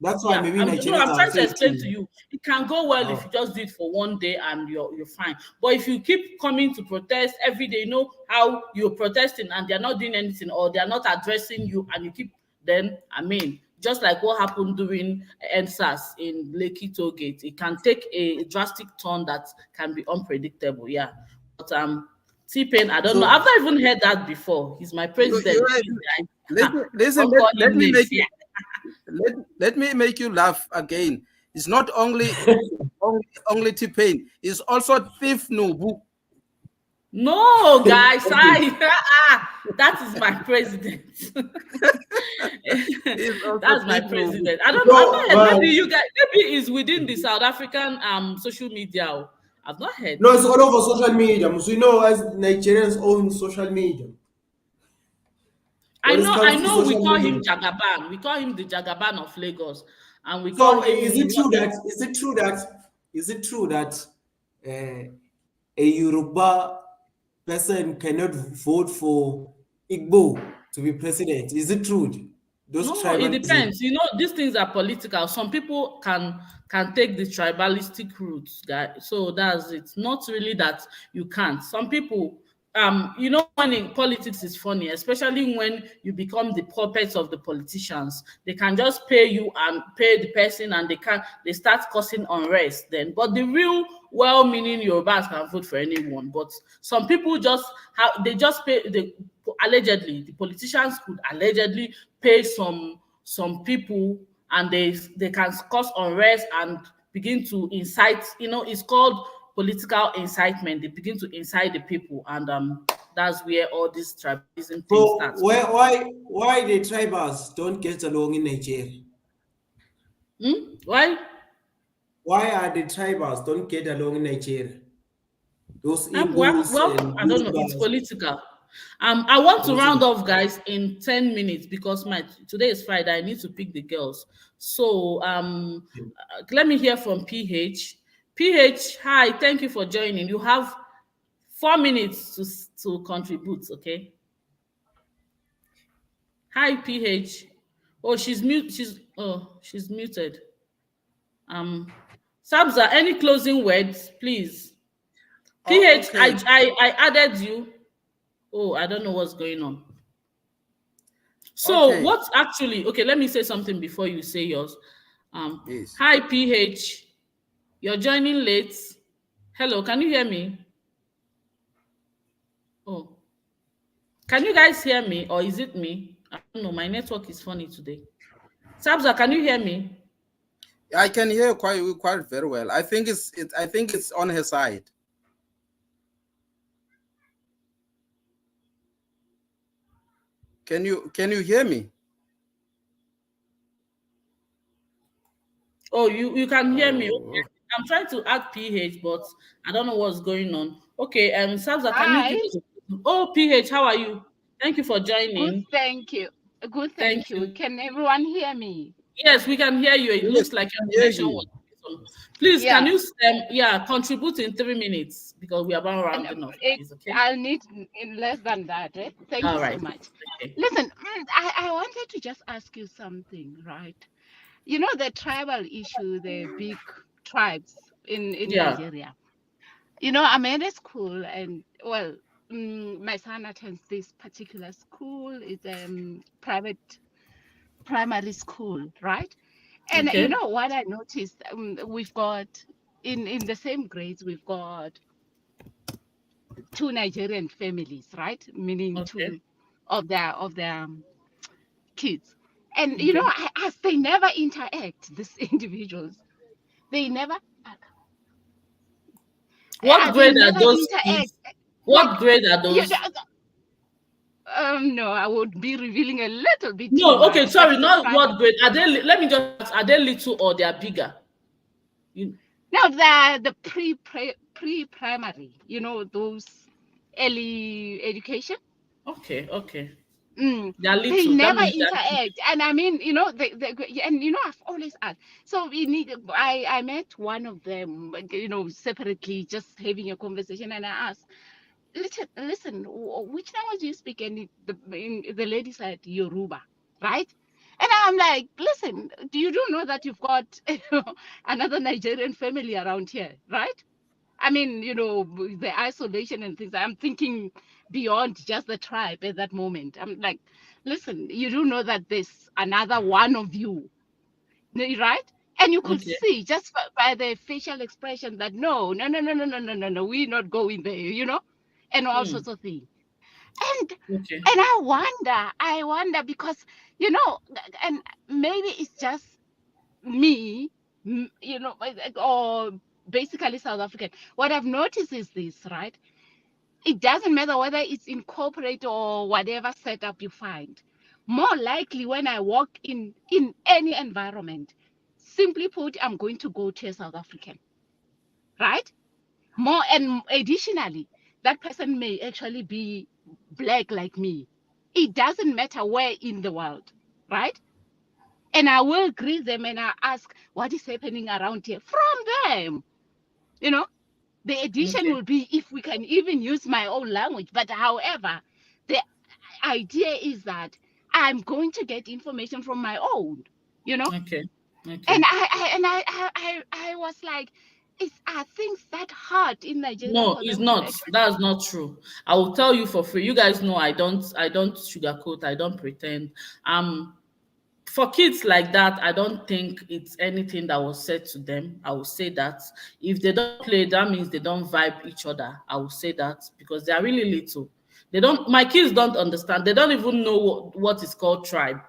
that's why yeah, maybe no, Nigerians I'm are trying to afraid explain to to. you. It can go well if Oh. you just do it for one day and you're fine. But if you keep coming to protest every day, you know how you're protesting and they're not doing anything or they're not addressing you, and you keep then I mean, just like what happened during NSAS in Lekki Toll Gate, it can take a drastic turn that can be unpredictable. Yeah, but T-Pain, I don't know. I've So not even heard that before. He's my You president. Please, listen, don't call let him me names. make Yeah. you let me make you laugh again. It's not only T-Pain, it's also Thief Nubu. No, guys, that is my president. It's also That's my Thief Nubu. president. I don't know. I've no, not heard. but Maybe you guys. Maybe it's within the South African social media. Oh. I've not heard. no, it's all over social media. So you know, as Nigerians own social media. I When it know. I comes to know. We social call him media. Jagaban. We call him the Jagaban of Lagos, and we call So him. is it true that a Yoruba person cannot vote for Igbo to be president? Is it true? Those No, it tribalism. depends. You know, these things are political. Some people can take the tribalistic route, guy. So that's it. Not really that you can't. Some people, when in politics is funny, especially when you become the puppets of the politicians. They can just pay you and pay the person, and they start causing unrest. Then, but the real well-meaning Yorubas can vote for anyone. But some people just pay allegedly the politicians could allegedly pay some people, and they can cause unrest and begin to incite. It's called political incitement. They begin to incite the people, and that's where all this tribalism thing So starts from. why the tribals don't get along in Nigeria? Why? Why are the tribals don't get along in Nigeria? Those Igbos Well, and I don't know. It's Yorubas, political. I want to round political. off, guys, in 10 minutes because today is Friday. I need to pick the girls. So let me hear from PH. PH, hi. Thank you for joining. You have 4 minutes to contribute. Okay. Hi, PH. Oh, she's mute. She's muted. Um, Sabza, any closing words, please? Oh, PH, okay. I added you. Oh, I don't know what's going on. So Okay. what's actually okay? Let me say something before you say yours. Yes. Hi PH, you're joining late. Hello, can you hear me? Oh, can you guys hear me, or is it me? I don't know. My network is funny today. Sabza, can you hear me? I can hear quite very well. I think it's on her side. Can you hear me? Oh, you can hear me. Oh, Okay. I'm trying to add PH, but I don't know what's going on. Okay, Sabza, can you Hi, give us oh PH, how are you? Thank you for good, joining. thank you. Good, Thank thank you. you. Can everyone hear me? Yes, we can hear you. It Yes, looks we like can your hear connection was you. please can Yeah, you contribute in 3 minutes because we are about and rounding off, it, please, okay? I'll need in less than that. Eh? Thank you All so right. much. Okay. Listen, I wanted to just ask you something, right? You know the tribal issue, the big tribes in Yeah. Nigeria. You know, I'm at a school, and well, my son attends this particular school. It's private primary school, right? And you Okay. know what I noticed? We've got in the same grades, we've got two Nigerian families, right? Meaning Okay. two of their kids. And you know, Okay. I asked, they never interact. These individuals, they never, What they grade are never those interact. kids? Like, What grade are you those? know, no, I would be revealing a little bit too No, okay, much, but sorry, it's a not private. what grade. Are they let me just ask, are they little or they are bigger? You Now the pre primary, you know, those early education. okay, okay. Mm, They are they little. That never means they are little. interact, and I mean, you know, and you know, I've always asked. So we need. I met one of them, like, you know, separately, just having a conversation, and I asked, listen, which language do you speak? And the lady said Yoruba, right? And I'm like, listen, you do know that you've got another Nigerian family around here, right? I mean, you know, the isolation and things. I'm thinking beyond just the tribe at that moment. I'm like, listen, you do know that there's another one of you, right? And you could Okay. see just by the facial expression that no, no, no, no, no, no, no, no, no, we're not going there, you know, and all Hmm. sorts of things. And Okay. I wonder because, you know, and maybe it's just me, you know, or basically South African. What I've noticed is this, right? It doesn't matter whether it's incorporated or whatever setup you find. More likely, when I walk in any environment, simply put, I'm going to go to a South African, right? More and additionally, that person may actually be black like me. It doesn't matter where in the world, right? And I will greet them and I ask what is happening around here from them. You know, the addition Okay. will be if we can even use my own language. But however, the idea is that I'm going to get information from my own, you know. Okay. And Okay. I was like, are things that hard in Nigeria No, for it's them to not. actually? That's not true. I will tell you for free. You guys know I don't sugarcoat, I don't pretend. Um for kids like that, I don't think it's anything that was said to them. I will say that. If they don't play, that means they don't vibe each other. I will say that because they are really little. They don't my kids don't understand. They don't even know what is called tribe.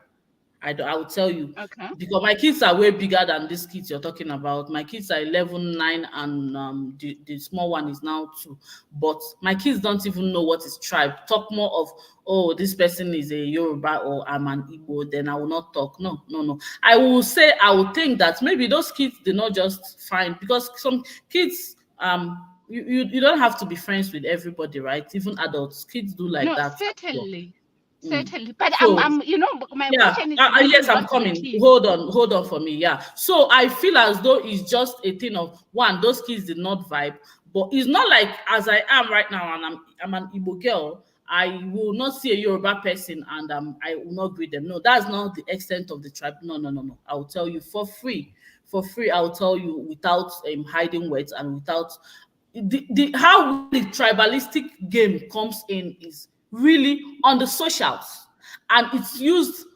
I will tell you Okay. because my kids are way bigger than these kids you're talking about. My kids are 11, 9, and the small one is now 2. But my kids don't even know what is tribe. Talk more of, oh, this person is a Yoruba or I'm an Igbo, then I will not talk. No, no, no. I will think that maybe those kids did not just find because some kids you don't have to be friends with everybody, right? Even adults, kids do like No, that as well. certainly, Mm. certainly. But So you know, my yeah, question is yes, really I'm not to the coming. kids. Hold on for me. Yeah. So I feel as though it's just a thing of one, those kids did not vibe, but it's not like as I am right now, and I'm an Igbo girl. I will not see a Yoruba person and I will not greet them. No, that's not the extent of the tribe. No, no, no, no. I will tell you for free. For free, I will tell you without hiding words and without the how the tribalistic game comes in is really on the socials and it's used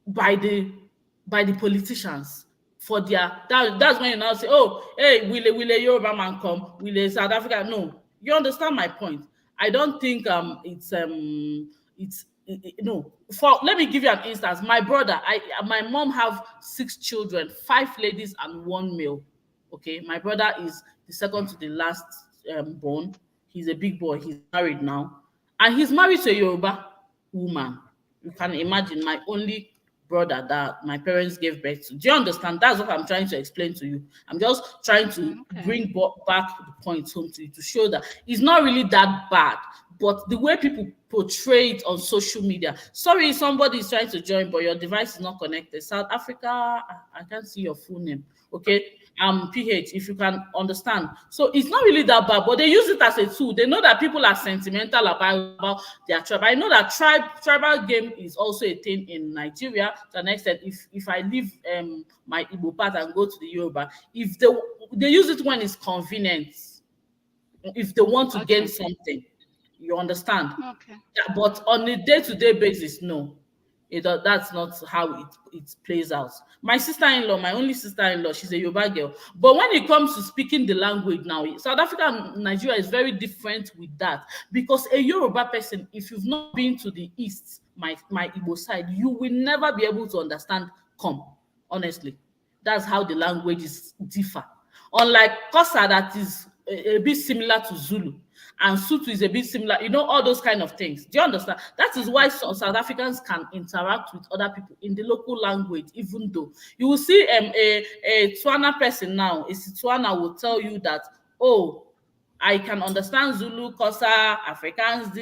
by the politicians for their that's when you now say, oh, hey, will a Yoruba man come, will a South Africa, no, you understand my point. I don't think no, for let me give you an instance. My brother, my mom have 6 children, 5 ladies and 1 male. Okay, my brother is the second to the last born. He's a big boy, he's married now, and he's married to a Yoruba woman. You can imagine, my only brother that my parents gave birth to. Do you understand? That's what I'm trying to explain to you. I'm just trying to Okay. bring back the point home to you to show that it's not really that bad, but the way people portray it on social media. Sorry, somebody is trying to join, but your device is not connected. South Africa, I can't see your full name. Okay, PH, if you can understand. So it's not really that bad, but they use it as a tool. They know that people are sentimental about their tribe. I know that tribal game is also a thing in Nigeria to an extent. If I leave my Igbo part and go to the Yoruba, if they use it when it's convenient, if they want to gain Okay. something, you understand. Okay. Yeah, but on a day-to-day basis, no, that's not how it plays out. My sister-in-law, my only sister-in-law, she's a Yoruba girl. But when it comes to speaking the language now, South Africa and Nigeria is very different with that. Because a Yoruba person, if you've not been to the east, my Igbo side, you will never be able to understand come, honestly. That's how the languages differ. Unlike Kosa, that is a bit similar to Zulu, and Sutu is a bit similar, all those kind of things. Do you understand? That is why some South Africans can interact with other people in the local language, even though you will see a Tswana person now, a Setswana will tell you that, oh, I can understand Zulu, Kosa, Afrikaans,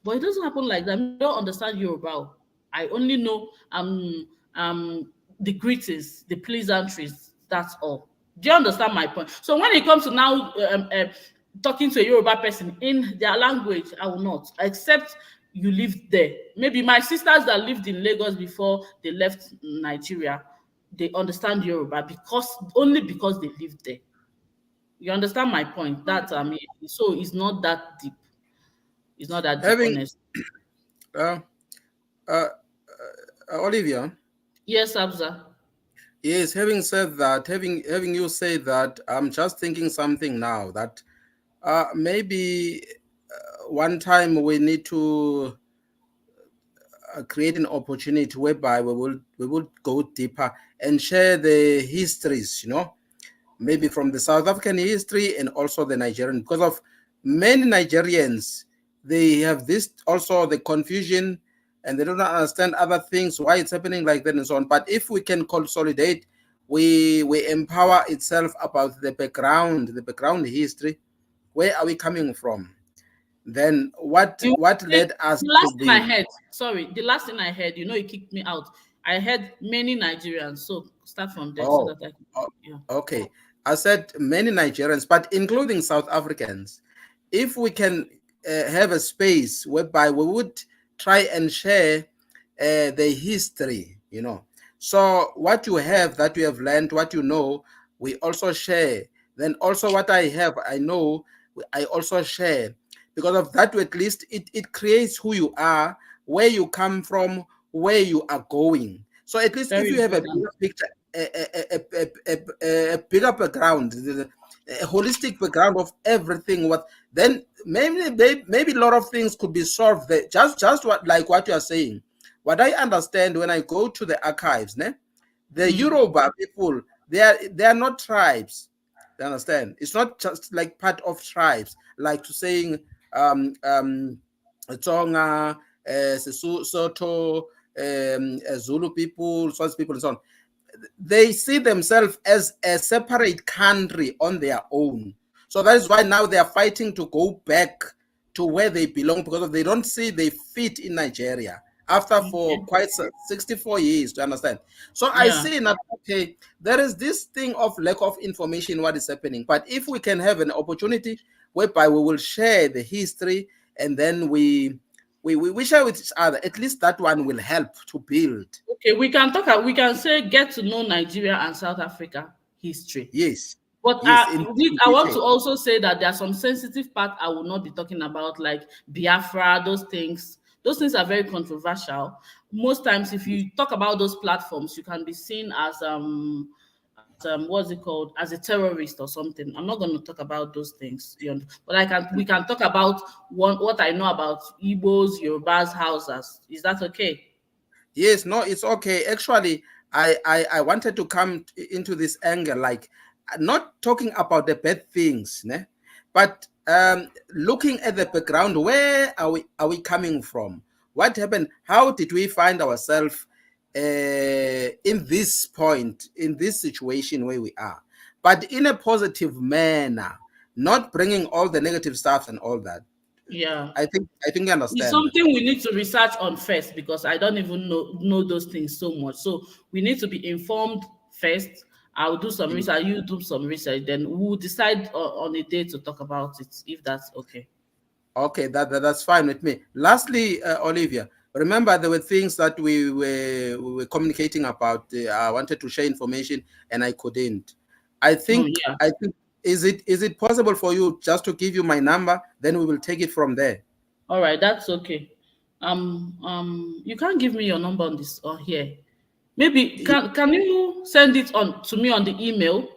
but it doesn't happen like that. I don't understand Yoruba. I only know the greetings, the pleasantries. That's all. Do you understand my point? So when it comes to now talking to a Yoruba person in their language, I will not, except you lived there. Maybe my sisters that lived in Lagos before they left Nigeria, they understand Yoruba only because they lived there. You understand my point? That so it's not that deep. It's not that deep, Having honest. uh, uh, Olivia, Yes, Abza. yes, having said that, having you say that, I'm just thinking something now that maybe one time we need to create an opportunity whereby we will go deeper and share the histories, maybe from the South African history and also the Nigerian, because of many Nigerians, they have this also the confusion and they don't understand other things, why it's happening like that and so on. But if we can consolidate, we empower itself about the background history, where are we coming from? Then what You say led us the to last thing I be. heard, sorry, the last thing I heard, it kicked me out. I heard many Nigerians. So start from there so Oh, that I can, o- yeah. okay. I said many Nigerians, but including South Africans. If we can have a space whereby we would try and share the history. So what you have that you have learned, what you know, we also share. Then also what I have, I know, I also share. Because of that, at least it creates who you are, where you come from, where you are going. So at least if Very you have a important. bigger picture, a bigger background, a holistic background of everything, what then maybe a lot of things could be solved there. Just what you are saying. What I understand when I go to the archives, the Yoruba people, they are not tribes. You understand? It's not just like part of tribes, like to saying Tonga, Soto, Zulu people, Swazi people, and so on. They see themselves as a separate country on their own. So that is why now they are fighting to go back to where they belong, because they don't see they fit in Nigeria after for Okay. quite 64 years, to understand. So I Yeah. see now, okay, there is this thing of lack of information, what is happening. But if we can have an opportunity whereby we will share the history and then we share with each other, at least that one will help to build. Okay, we can say get to know Nigeria and South Africa history. Yes, But yes, I want detail. to also say that there are some sensitive parts I will not be talking about, like Biafra, those things. Those things are very controversial. Most times, if you talk about those platforms, you can be seen as what's it called, as a terrorist or something. I'm not going to talk about those things, but we can talk about what I know about Igbos, Yorubas, Hausas. Is that okay? Yes, no, it's okay. Actually, I wanted to come into this angle, like not talking about the bad things, but looking at the background. Where are we coming from? What happened? How did we find ourselves in this point, in this situation where we are, but in a positive manner, not bringing all the negative stuff and all that. Yeah. I think you It's understand. something we need to research on first because I don't even know those things so much. So we need to be informed first. I'll do some Mm. research, you do some research, then we'll decide on a day to talk about it if that's okay. Okay, that's fine with me. Lastly, Olivia, remember there were things that we were communicating about. I wanted to share information and I couldn't. I Oh think yeah. I think is it possible for you just to give you my number? Then we will take it from there. All right, that's okay. You can't give me your number on this or here. Maybe Ye- can you send it on to me on the email?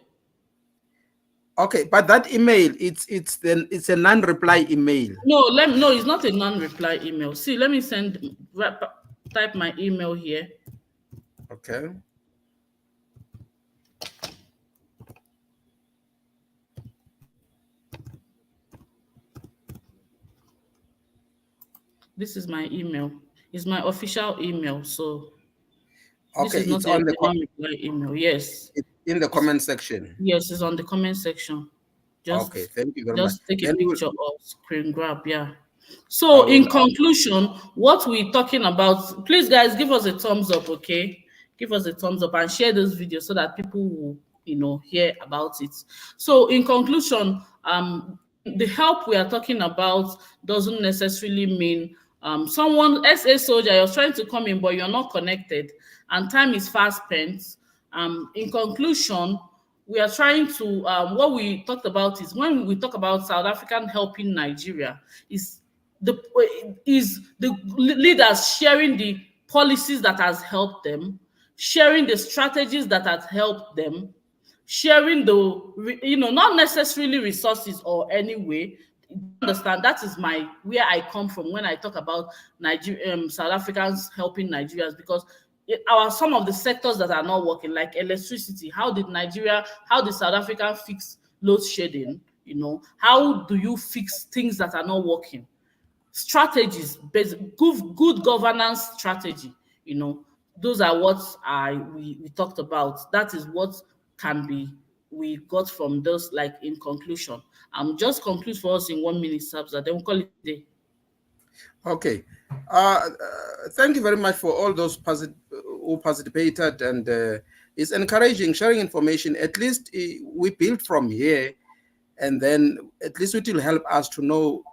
Okay, but that email it's a non-reply email. No, no, it's not a non-reply email. See, let me type my email here. Okay. This is my email. It's my official email. So this Okay, is not it's on a non-reply email. Yes. it's in the It's, comment section. yes, it's on the comment section. Okay, Just thank you very much. just take a Then picture or screen grab. Yeah. I So will in conclusion, what we're talking about, please guys give us a thumbs up, okay? Give us a thumbs up and share this video so that people will, hear about it. So in conclusion, the help we are talking about doesn't necessarily mean someone SA soldier, you're trying to come in, but you're not connected, and time is fast spent. In conclusion, we are trying to what we talked about is when we talk about South African helping Nigeria is the the leaders sharing the policies that has helped them, sharing the strategies that has helped them, sharing not necessarily resources or any way. Understand that is my where I come from when I talk about South Africans helping Nigerians because our some of the sectors that are not working, like electricity. How did South Africa fix load shedding? How do you fix things that are not working? Strategies, good governance strategy. Those are what we talked about. That is what can be we got from those. Like in conclusion, just conclude for us in 1 minute, Sabza, then we'll call it a day. Okay. Thank you very much for all those who participated, and it's encouraging sharing information. At least we build from here, and then at least it will help us to know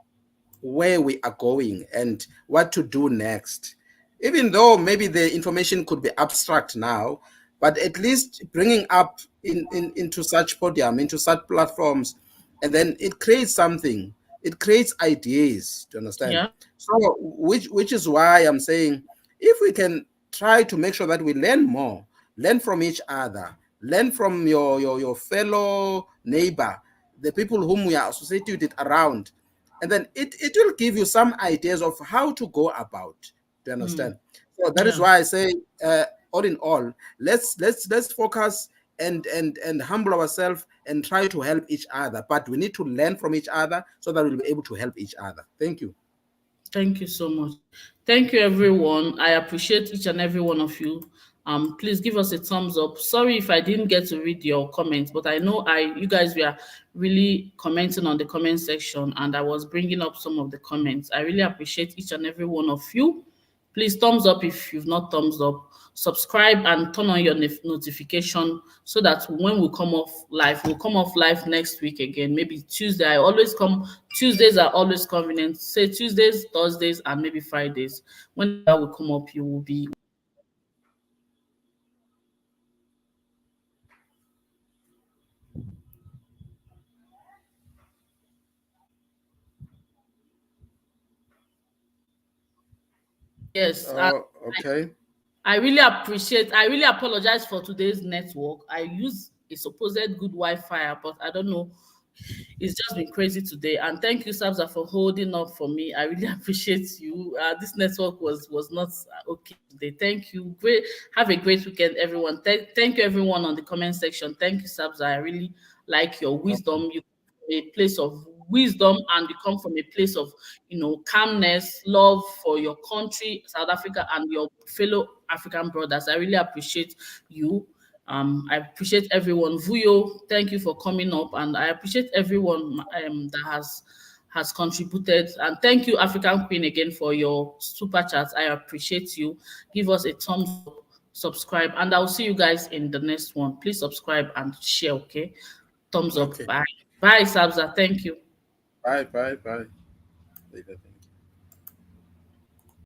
where we are going and what to do next. Even though maybe the information could be abstract now, but at least bringing up into such podium, into such platforms, and then it creates something. It creates ideas. To understand? Yeah. So, which is why I'm saying, if we can try to make sure that we learn more, learn from each other, learn from your fellow neighbor, the people whom we are associated with around, and then it will give you some ideas of how to go about. Do you understand? So that is Yeah. why I say, all in all, let's focus and humble ourselves and try to help each other, but we need to learn from each other so that we'll be able to help each other. Thank you. Thank you so much. Thank you, everyone. I appreciate each and every one of you. Please give us a thumbs up. Sorry if I didn't get to read your comments, but I know you guys were really commenting on the comment section, and I was bringing up some of the comments. I really appreciate each and every one of you. Please thumbs up if you've not thumbs up. Subscribe and turn on your notification so that when we come off live, we'll come off live next week again. Maybe Tuesday. I always come. Tuesdays are always convenient. Say Tuesdays, Thursdays, and maybe Fridays. Whenever we come up, you will be. Yes. Okay. I really appreciate. I really apologize for today's network. I use a supposed good Wi-Fi, but I don't know. It's just been crazy today. And thank you, Sabza, for holding up for me. I really appreciate you. This network was not okay today. Thank you. Great. Have a great weekend, everyone. Thank you, everyone on the comment section. Thank you, Sabza. I really like your wisdom. You a place of wisdom, and you come from a place of, calmness, love for your country, South Africa, and your fellow African brothers. I really appreciate you. I appreciate everyone. Vuyo, thank you for coming up, and I appreciate everyone that has contributed. And thank you, African Queen, again for your super chats. I appreciate you. Give us a thumbs up, subscribe, and I'll see you guys in the next one. Please subscribe and share, okay? Thumbs up. Okay. Bye. Bye, Sabza. Thank you. Bye.